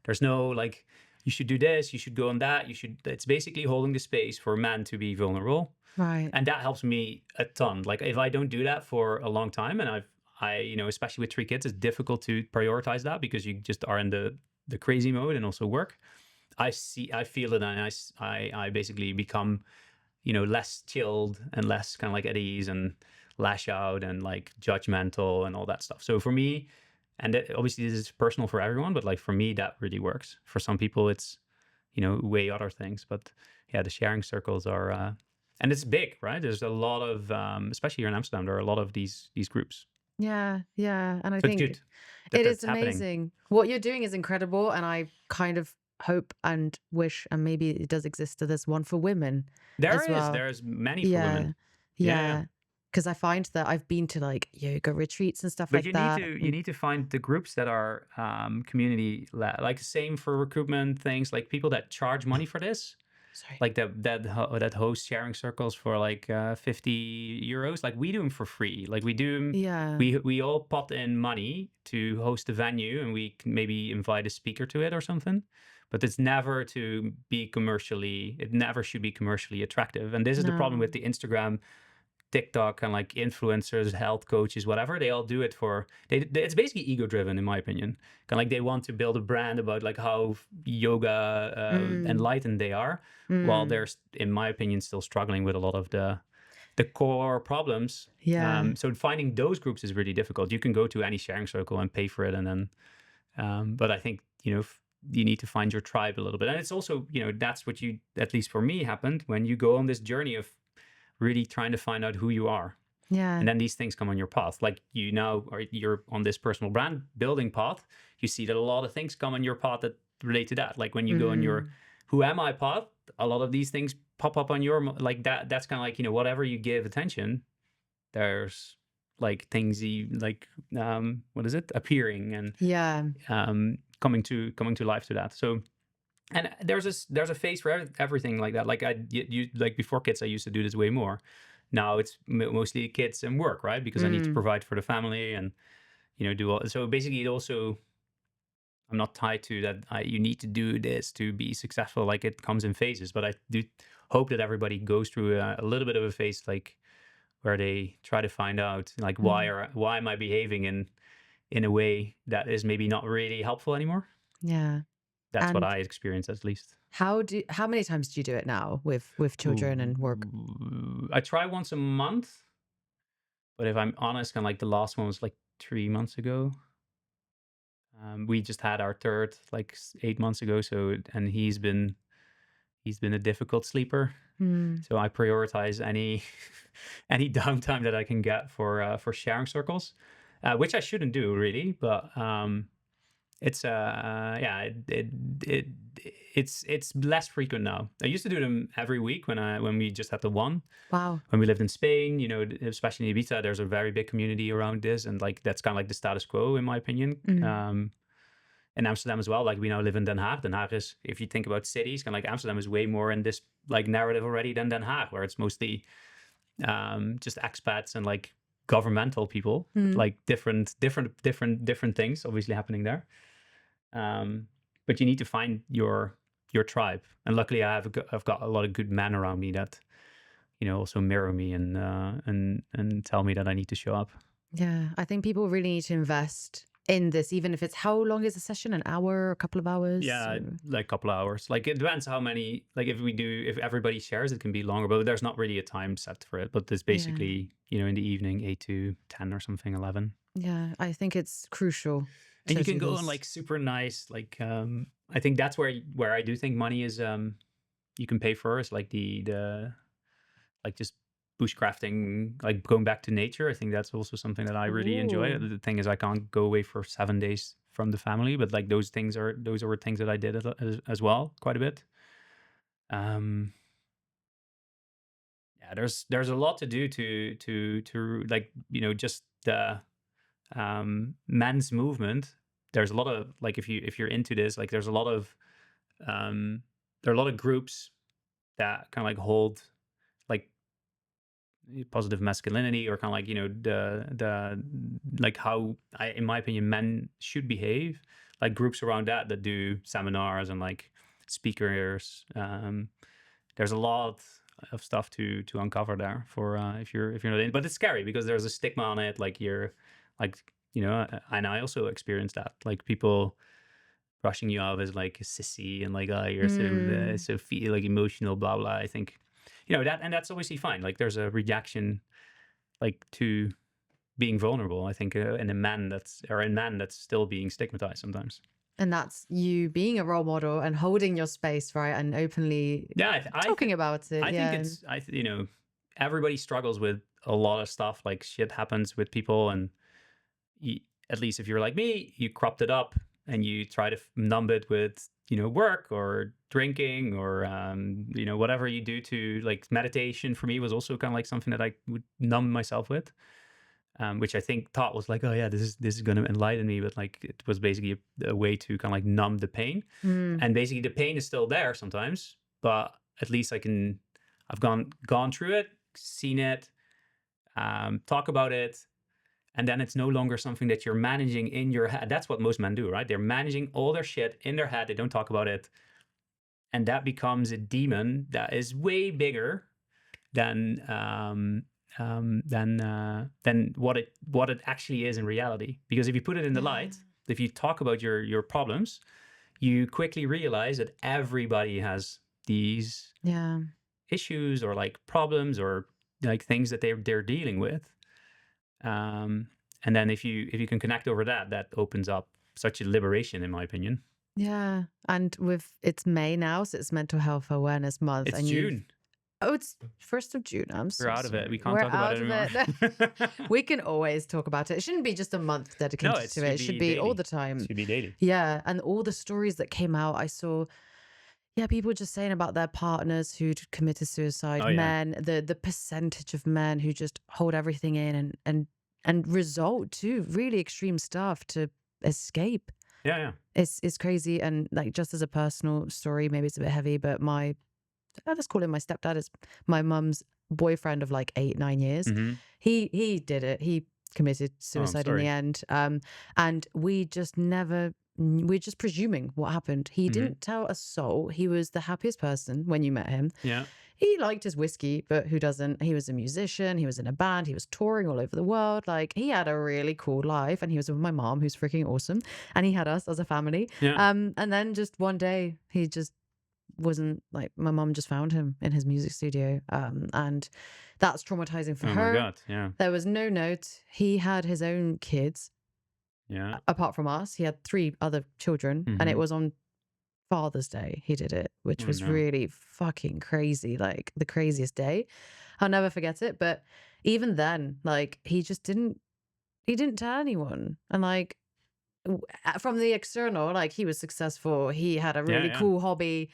there's no like, you should do this, you should go on that, it's basically holding the space for men to be vulnerable. Right. And that helps me a ton. Like if I don't do that for a long time, and especially with 3 kids, it's difficult to prioritize that because you just are in the crazy mode and also work. I feel it, and I basically become, less chilled and less kind of like at ease, and lash out and like judgmental and all that stuff. So for me, and obviously this is personal for everyone, but like for me, that really works. For some people, it's, way other things. But yeah, the sharing circles are, and it's big, right? There's a lot of, especially here in Amsterdam, there are a lot of these groups. Yeah, yeah. And I So it's think good that it is that's happening. amazing. What you're doing is incredible. And I kind of hope and wish, and maybe it does exist, that there's one for women as well. There's many for women. Yeah, Yeah, yeah. yeah. Because I find that I've been to like yoga retreats and stuff But like that. you need to find the groups that are community like same for recruitment things, like people that charge money for this, Sorry. like that host sharing circles for like 50 euros. Like we do them for free. Like we do 'em- Yeah. we all pot in money to host a venue, and we can maybe invite a speaker to it or something. But it's never it never should be commercially attractive. And this is the problem with No. the Instagram TikTok and like influencers, health coaches, whatever, they all do it for it's basically ego driven in my opinion. Kind of like they want to build a brand about like how yoga Mm. enlightened they are, while Mm. they're in my opinion still struggling with a lot of the core problems. Yeah. So finding those groups is really difficult. You can go to any sharing circle and pay for it, and then but I think you need to find your tribe a little bit, and it's also that's what you, at least for me, happened when you go on this journey of really trying to find out who you are. Yeah. And then these things come on your path. Like you're on this personal brand building path. You see that a lot of things come on your path that relate to that. Like when you go on your who am I path, a lot of these things pop up on your like that. That's kind of like whatever you give attention, there's like things you like what is it, appearing and Yeah. coming to life to that. So and there's a phase for everything like that. Like you like before kids, I used to do this way more. Now it's mostly kids and work, right? Because I need to provide for the family and do all. So basically, it also, I'm not tied to that. You need to do this to be successful. Like it comes in phases, but I do hope that everybody goes through a little bit of a phase, like where they try to find out, like why am I behaving in a way that is maybe not really helpful anymore. Yeah. That's what And I experienced, at least. how many times do you do it now with children and work? I try once a month, but if I'm honest, kind of like the last one was like 3 months ago. We just had our third like 8 months ago, so and he's been a difficult sleeper. Mm. So I prioritize any any downtime that I can get for sharing circles, which I shouldn't do really, but it's yeah, it's less frequent now. I used to do them every week when we just had the one. Wow. When we lived in Spain, especially in Ibiza, there's a very big community around this, and like that's kind of like the status quo in my opinion. In Amsterdam as well, like we now live in Den Haag. Den Haag is, if you think about cities, kind of like Amsterdam is way more in this like narrative already than Den Haag, where it's mostly just expats and like governmental people, like different things obviously happening there. But you need to find your tribe, and luckily I've got a lot of good men around me that also mirror me and tell me that I need to show up. Yeah, I think people really need to invest in this, even if it's, how long is a session? An hour, a couple of hours? Yeah, like a couple of hours. Like it depends how many. Like if everybody shares, it can be longer, but there's not really a time set for it. But it's basically in the evening, 8 to 10 or something, 11. Yeah, I think it's crucial. And you to can do go this. on like super nice, like I think that's where I do think money is you can pay for, is like the like just bushcrafting, like going back to nature. I think that's also something that I really enjoy. Ooh. The thing is, I can't go away for 7 days from the family, but like those were things that I did as well, quite a bit. Yeah, there's a lot to do to like just the men's movement. There's a lot of like, if you're into this, like there's a lot of there are a lot of groups that kind of like hold like positive masculinity, or kind of like the like how in my opinion men should behave, like groups around that do seminars and like speakers. There's a lot of stuff to uncover there for if you're not in, but it's scary because there's a stigma on it, like you're like and I also experienced that, like people brushing you off as like a sissy and like, oh, you're so feel like emotional, blah blah. I think that, and that's obviously fine. Like there's a reaction like to being vulnerable, I think, in men that's still being stigmatized sometimes. And that's you being a role model and holding your space, right? And openly talking about it. I think it's everybody struggles with a lot of stuff. Like shit happens with people, and at least if you're like me, you cropped it up and you try to numb it with work or drinking or whatever you do. To like meditation for me was also kind of like something that I would numb myself with, which I think thought was like, oh yeah, this is going to enlighten me, but like it was basically a way to kind of like numb the pain. And basically the pain is still there sometimes, but at least I've gone through it, seen it, talk about it. And then it's no longer something that you're managing in your head. That's what most men do, right? They're managing all their shit in their head. They don't talk about it. And that becomes a demon that is way bigger than than what it actually is in reality. Because if you put it in the light, if you talk about your problems, you quickly realize that everybody has these issues or like problems or like things that they're dealing with. And then if you can connect over that opens up such a liberation, in my opinion. Yeah. And it's May now, so it's Mental Health Awareness Month. It's and June. Oh, it's 1st of June. I'm so We're out of sorry. it. We can't We're talk about out it of anymore. it. We can always talk about it. It shouldn't be just a month dedicated No, it to it. It should be daily. all the time. It should be daily. Yeah. And all the stories that came out, I saw, people just saying about their partners who'd committed suicide, men, the percentage of men who just hold everything in and resort to really extreme stuff to escape. Yeah. It's crazy. And like, just as a personal story, maybe it's a bit heavy, but I'll just call him my stepdad. Is my mum's boyfriend of like 8-9 years. Mm-hmm. He did it. He committed suicide in the end. And we're just presuming what happened. He didn't tell a soul. He was the happiest person when you met him. Yeah. He liked his whiskey, but who doesn't? He was a musician. He was in a band. He was touring all over the world. Like, he had a really cool life, and he was with my mom, who's freaking awesome. And he had us as a family. Yeah. And then just one day, he just wasn't, like, my mom just found him in his music studio, and that's traumatizing for her. Oh my God, yeah. There was no note. He had his own kids, apart from us. He had 3 other children, and it was on Father's Day he did it, which was really fucking crazy, like the craziest day. I'll never forget it. But even then, like, he didn't tell anyone. And like, from the external, like, he was successful, he had a really cool hobby,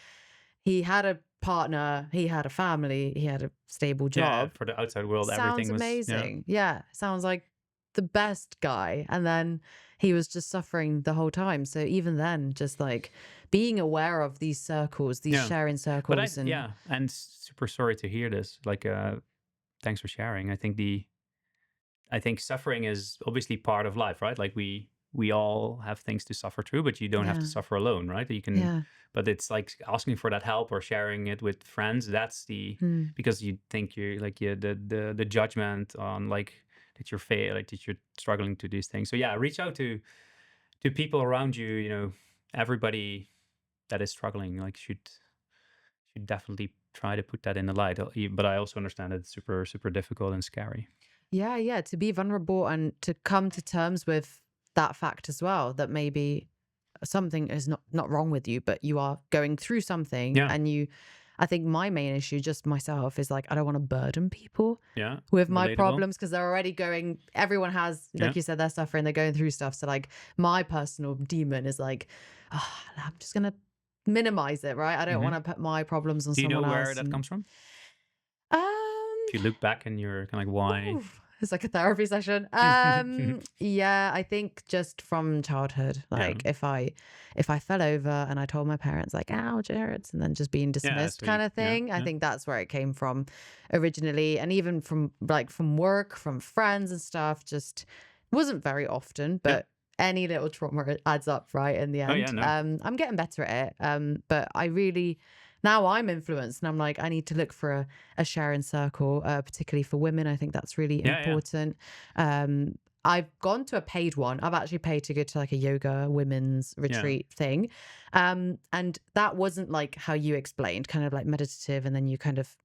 he had a partner, he had a family, he had a stable job. For the outside world, everything was amazing. Sounds like the best guy. And then he was just suffering the whole time. So even then, just like being aware of these circles, these sharing circles. But and super sorry to hear this. Like, thanks for sharing. I think suffering is obviously part of life, right? Like, we all have things to suffer through, but you don't have to suffer alone, right? You can, but it's like asking for that help or sharing it with friends. That's because you think you're like, the judgment on like that you're like that you're struggling to these things. So reach out to people around you. You know, everybody that is struggling, like, should definitely try to put that in the light. But I also understand that it's super, super difficult and scary. Yeah. To be vulnerable and to come to terms with that fact as well, that maybe something is not wrong with you, but you are going through something. And I think my main issue, just myself, is like, I don't want to burden people with my problems, because they're already going, everyone has, like you said, they're suffering, they're going through stuff. So like, my personal demon is like, I'm just gonna minimize it, right? I don't want to put my problems on someone else. Do you know where that comes from? If you look back and you're kind of like, why? It's like a therapy session. I think just from childhood, like if I fell over and I told my parents like, ouch, it hurts, and then just being dismissed kind of thing. I think that's where it came from originally. And even from work, from friends and stuff, just wasn't very often, but any little trauma adds up, right, in the end. I'm getting better at it. But I really, now I'm influenced, and I'm like, I need to look for a sharing circle, particularly for women. I think that's really important. I've gone to a paid one. I've actually paid to go to like a yoga women's retreat thing. And that wasn't like how you explained, kind of like meditative, and then you kind of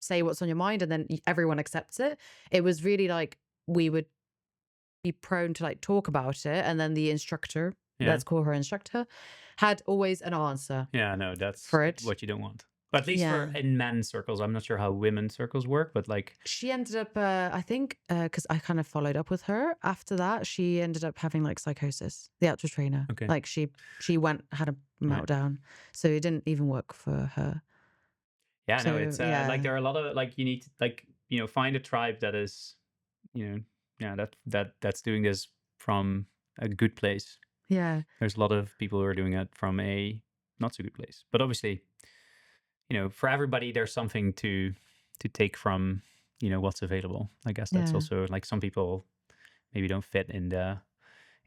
say what's on your mind and then everyone accepts it. It was really like, we would be prone to like talk about it, and then the instructor, let's call her instructor, had always an answer. That's for it. what you don't want. But at least for in men's circles, I'm not sure how women's circles work, but like, she ended up, I think, because I kind of followed up with her after that, she ended up having like psychosis, the actual trainer. Okay. Like, she had a meltdown, so it didn't even work for her. No, it's like, there are a lot of like, you need to like, find a tribe that is, that's doing this from a good place. There's a lot of people who are doing it from a not so good place, but obviously, for everybody there's something to take from what's available. I guess that's also like, some people maybe don't fit in the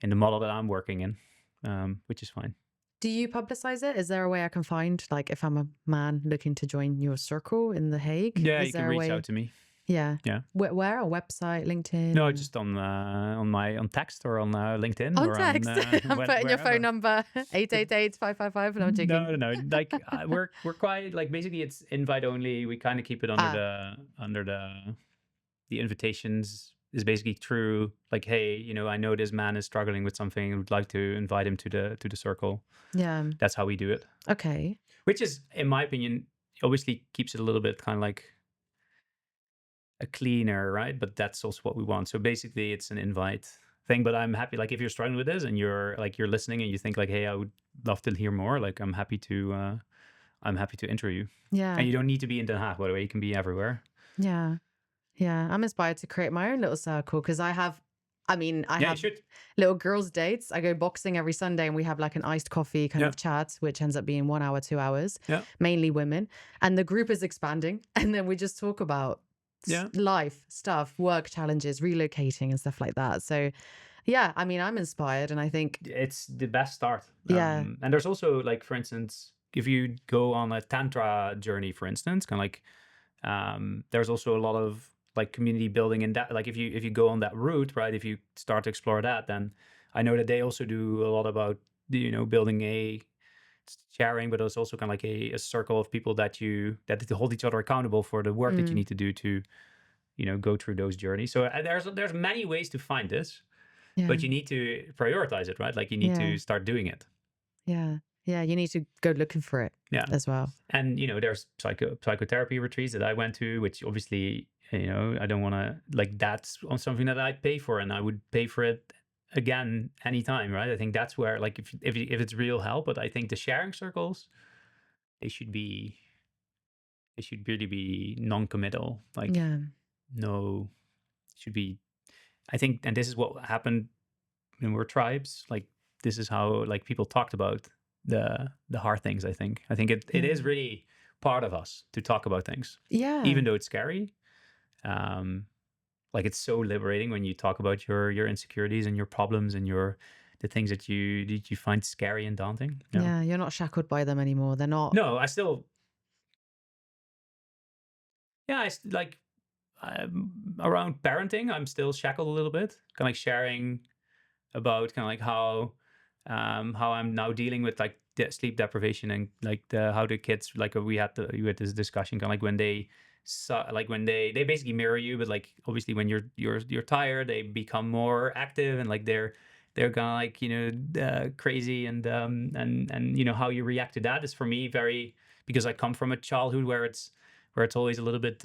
model that I'm working in, which is fine. Do you publicize it? Is there a way I can find, like, if I'm a man looking to join your circle in The Hague? You can reach out to me. Yeah. Yeah. Where? A website, LinkedIn, No, or just on text or on LinkedIn on or on text? I'm putting your phone wherever. number 888-555, and I'm joking. No, like we're quite like basically it's invite only. We kind of keep it under Ah, the invitations is basically true. Like, hey, I know this man is struggling with something. I would like to invite him to the circle. yeah. That's how we do it. Okay. Which is, in my opinion, obviously keeps it a little bit kind of like a cleaner, right? But that's also what we want. So basically, it's an invite thing. But I'm happy, like, if you're struggling with this and you're listening and you think like, hey, I would love to hear more. Like, I'm happy to intro you. Yeah. And you don't need to be in Den Haag, by the way. You can be everywhere. Yeah. Yeah. I'm inspired to create my own little circle because I have You have should. little girls' dates. I go boxing every Sunday and we have like an iced coffee kind Yeah. of chat, which ends up being 1 hour, 2 hours, Yeah. mainly women. And the group is expanding. And then we just talk about Yeah. life stuff, work challenges, relocating and stuff like that. So yeah, I mean, I'm inspired and I think It's the best start. Yeah. And there's also, like, for instance, if you go on a Tantra journey, for instance, kind of like, there's also a lot of like community building in that. Like if you go on that route, right? If you start to explore that, then I know that they also do a lot about, building a sharing, but it's also kind of like a circle of people that hold each other accountable for the work that you need to do to, go through those journeys. So there's many ways to find this. Yeah. But you need to prioritize it, right? Like you need to start doing it. Yeah. Yeah. You need to go looking for it as well. And, there's psychotherapy retreats that I went to, which obviously, I don't want to, like, that's on something that I pay for and I would pay for it again anytime, right? I think that's where, like, if it's real help, but I think the sharing circles, they should really be non-committal. Like, no, should be, I think, and this is what happened when we're tribes. Like, this is how, like, people talked about the hard things. I think it is really part of us to talk about things. Yeah. Even though it's scary. Like, it's so liberating when you talk about your insecurities and your problems and the things that you find scary and daunting. Yeah, you're not shackled by them anymore. They're not. No, I still. Yeah, like, around parenting, I'm still shackled a little bit. Kind of like sharing about kind of like how I'm now dealing with like sleep deprivation and like how the kids, like, we had this discussion kind of like when they they basically mirror you, but like obviously when you're tired, they become more active and like they're kind of like crazy and how you react to that is for me very, because I come from a childhood where it's always a little bit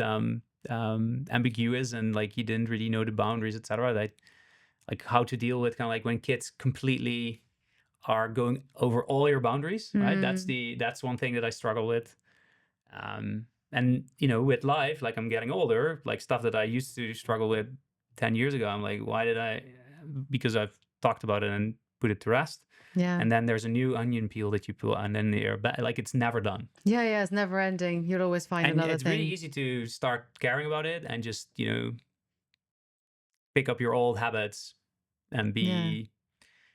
ambiguous and like you didn't really know the boundaries, etc. Like how to deal with kind of like when kids completely are going over all your boundaries, right? That's one thing that I struggle with. And with life, like I'm getting older, like stuff that I used to struggle with 10 years ago, I'm like, why did because I've talked about it and put it to rest. Yeah. And then there's a new onion peel that you peel and then you're back. Like, it's never done. Yeah, it's never ending. You'll always find another it's thing. Really easy to start caring about it and just, pick up your old habits and be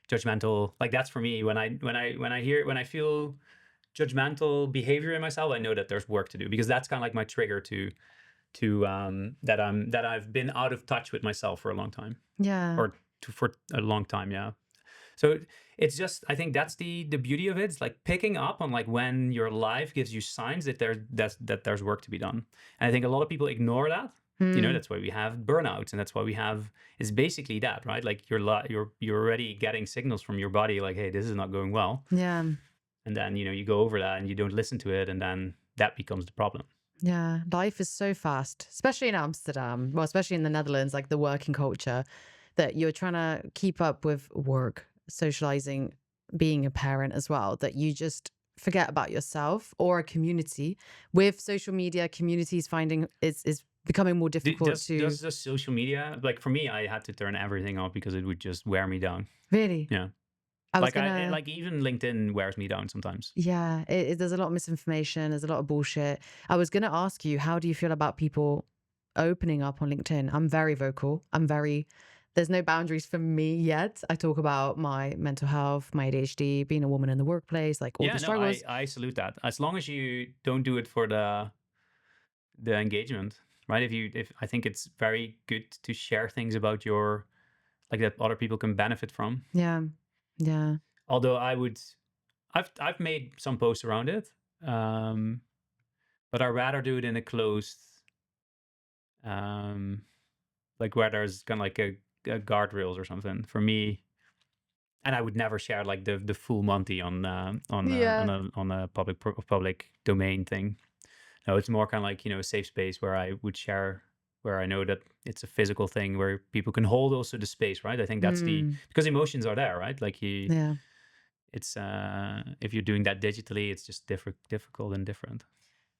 judgmental. Like, that's for me. When I feel judgmental behavior in myself, I know that there's work to do, because that's kind of like my trigger to that I've been out of touch with myself for a long time. Yeah. For a long time, yeah. So it's just, I think that's the beauty of it. It's like picking up on like when your life gives you signs that there's work to be done. And I think a lot of people ignore that. That's why we have burnouts, and that's why we have, it's basically that, right? Like you're already getting signals from your body like, hey, this is not going well. Yeah. And then, you go over that and you don't listen to it, and then that becomes the problem. Yeah. Life is so fast, especially in Amsterdam, well, especially in the Netherlands, like the working culture, that you're trying to keep up with work, socializing, being a parent as well, that you just forget about yourself or a community. With social media, communities finding is becoming more difficult does the social media, like for me, I had to turn everything off because it would just wear me down. Really? Yeah. Like even LinkedIn wears me down sometimes. Yeah, there's a lot of misinformation. There's a lot of bullshit. I was going to ask you, how do you feel about people opening up on LinkedIn? I'm very vocal. There's no boundaries for me yet. I talk about my mental health, my ADHD, being a woman in the workplace, like all the struggles. I salute that. As long as you don't do it for the engagement. right? If I think it's very good to share things about your, like, that other people can benefit from. Yeah. Yeah. Although I've made some posts around it, but I'd rather do it in a closed, um, like where there's kind of like a guardrails or something for me. And I would never share like the full Monty Yeah. on a public domain thing. No, it's more kind of like, a safe space where I would share, where I know that it's a physical thing where people can hold also the space, right? I think that's Mm. because emotions are there, right? Like Yeah. it's if you're doing that digitally, it's just difficult and different.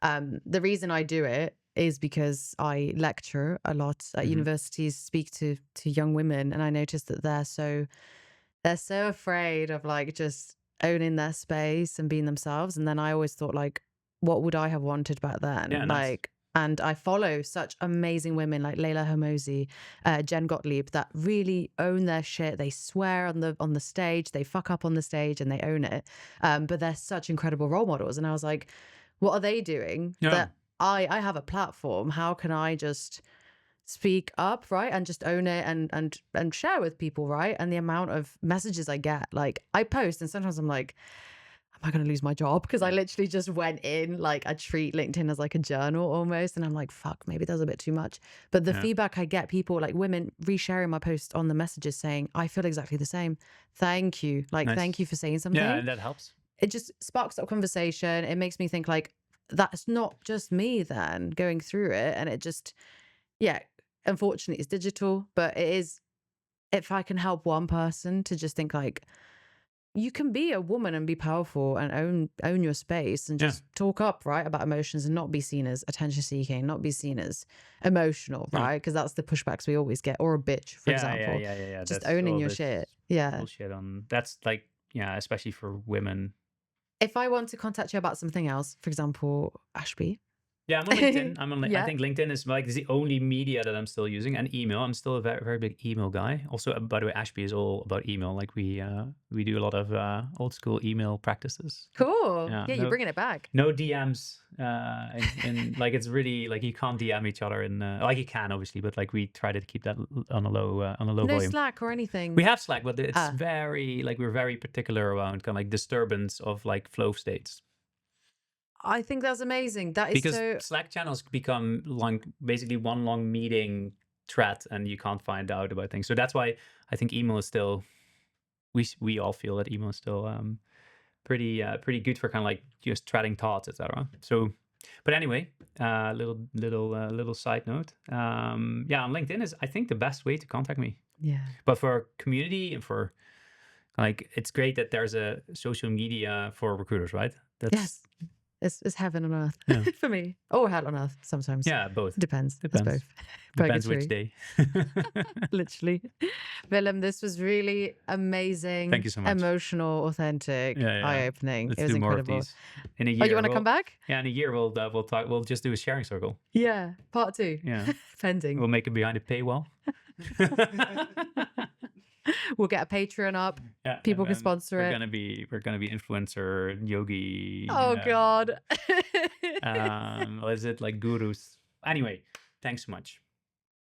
The reason I do it is because I lecture a lot at Mhm. universities, speak to young women, and I notice that they're so afraid of like just owning their space and being themselves. And then I always thought like, what would I have wanted back then? Yeah, nice. Like, and I follow such amazing women like Layla Hermosi, Jen Gottlieb, that really own their shit. They swear on the stage, they fuck up on the stage, and they own it. But they're such incredible role models. And I was like, what are they doing Yeah. that I have a platform? How can I just speak up, right, and just own it and share with people, right? And the amount of messages I get, like I post and sometimes I'm like, am I going to lose my job? Because I literally just went in, like I treat LinkedIn as like a journal almost, and I'm like, fuck, maybe that was a bit too much. But the Yeah. feedback I get, people like women resharing my post on the messages saying, I feel exactly the same. Thank you. Like, Nice. thank you for saying something. Yeah, and that helps. It just sparks up conversation. It makes me think like, that's not just me then going through it. And it just, yeah, unfortunately it's digital, but it is, if I can help one person to just think like, you can be a woman and be powerful and own your space and Yeah. just talk up, right, about emotions and not be seen as attention seeking, not be seen as emotional, Yeah. right? Because that's the pushbacks we always get, or a bitch, for example. Yeah. Just That's owning all your this shit. Yeah. bullshit on. That's like, especially for women. If I want to contact you about something else, for example, Ashby. Yeah, I'm on LinkedIn. I Yeah. think LinkedIn is like the only media that I'm still using, and email. I'm still a very, very big email guy. Also, by the way, Ashby is all about email. Like we do a lot of old school email practices. Cool. Yeah, Yeah, you're bringing it back. no DMs. And like it's really like you can't DM each other in like you can obviously, but like we try to keep that on a low No volume. Slack or anything. We have Slack, but it's Ah. very like we're very particular around kind of like disturbance of like flow states. I think that's amazing. That is Because so. Slack channels become like basically one long meeting thread, and you can't find out about things. So that's why I think email is still. We all feel that email is still pretty good for kind of like just threading thoughts, etc. So, but anyway, little side note. Yeah, on LinkedIn is I think the best way to contact me. Yeah. But for community and for like, it's great that there's a social media for recruiters, right? Yes. It's heaven on earth Yeah. for me. Or hell on earth sometimes. Yeah, both. Depends. It's Depends. both. Depends which Purgatory. day. Literally. Willem, this was really amazing. Thank you so much. Emotional, authentic, Yeah. eye-opening. Let's It was do more of incredible. these. In a Oh, year, you want to come back? Yeah, in a year we'll talk. We'll just do a sharing circle. Yeah. Part 2. Yeah. Pending. We'll make it behind a paywall. We'll get a Patreon up. Yeah, People and can then sponsor we're it. gonna be influencer yogi. Oh, God. What is it, like gurus? Anyway, thanks so much.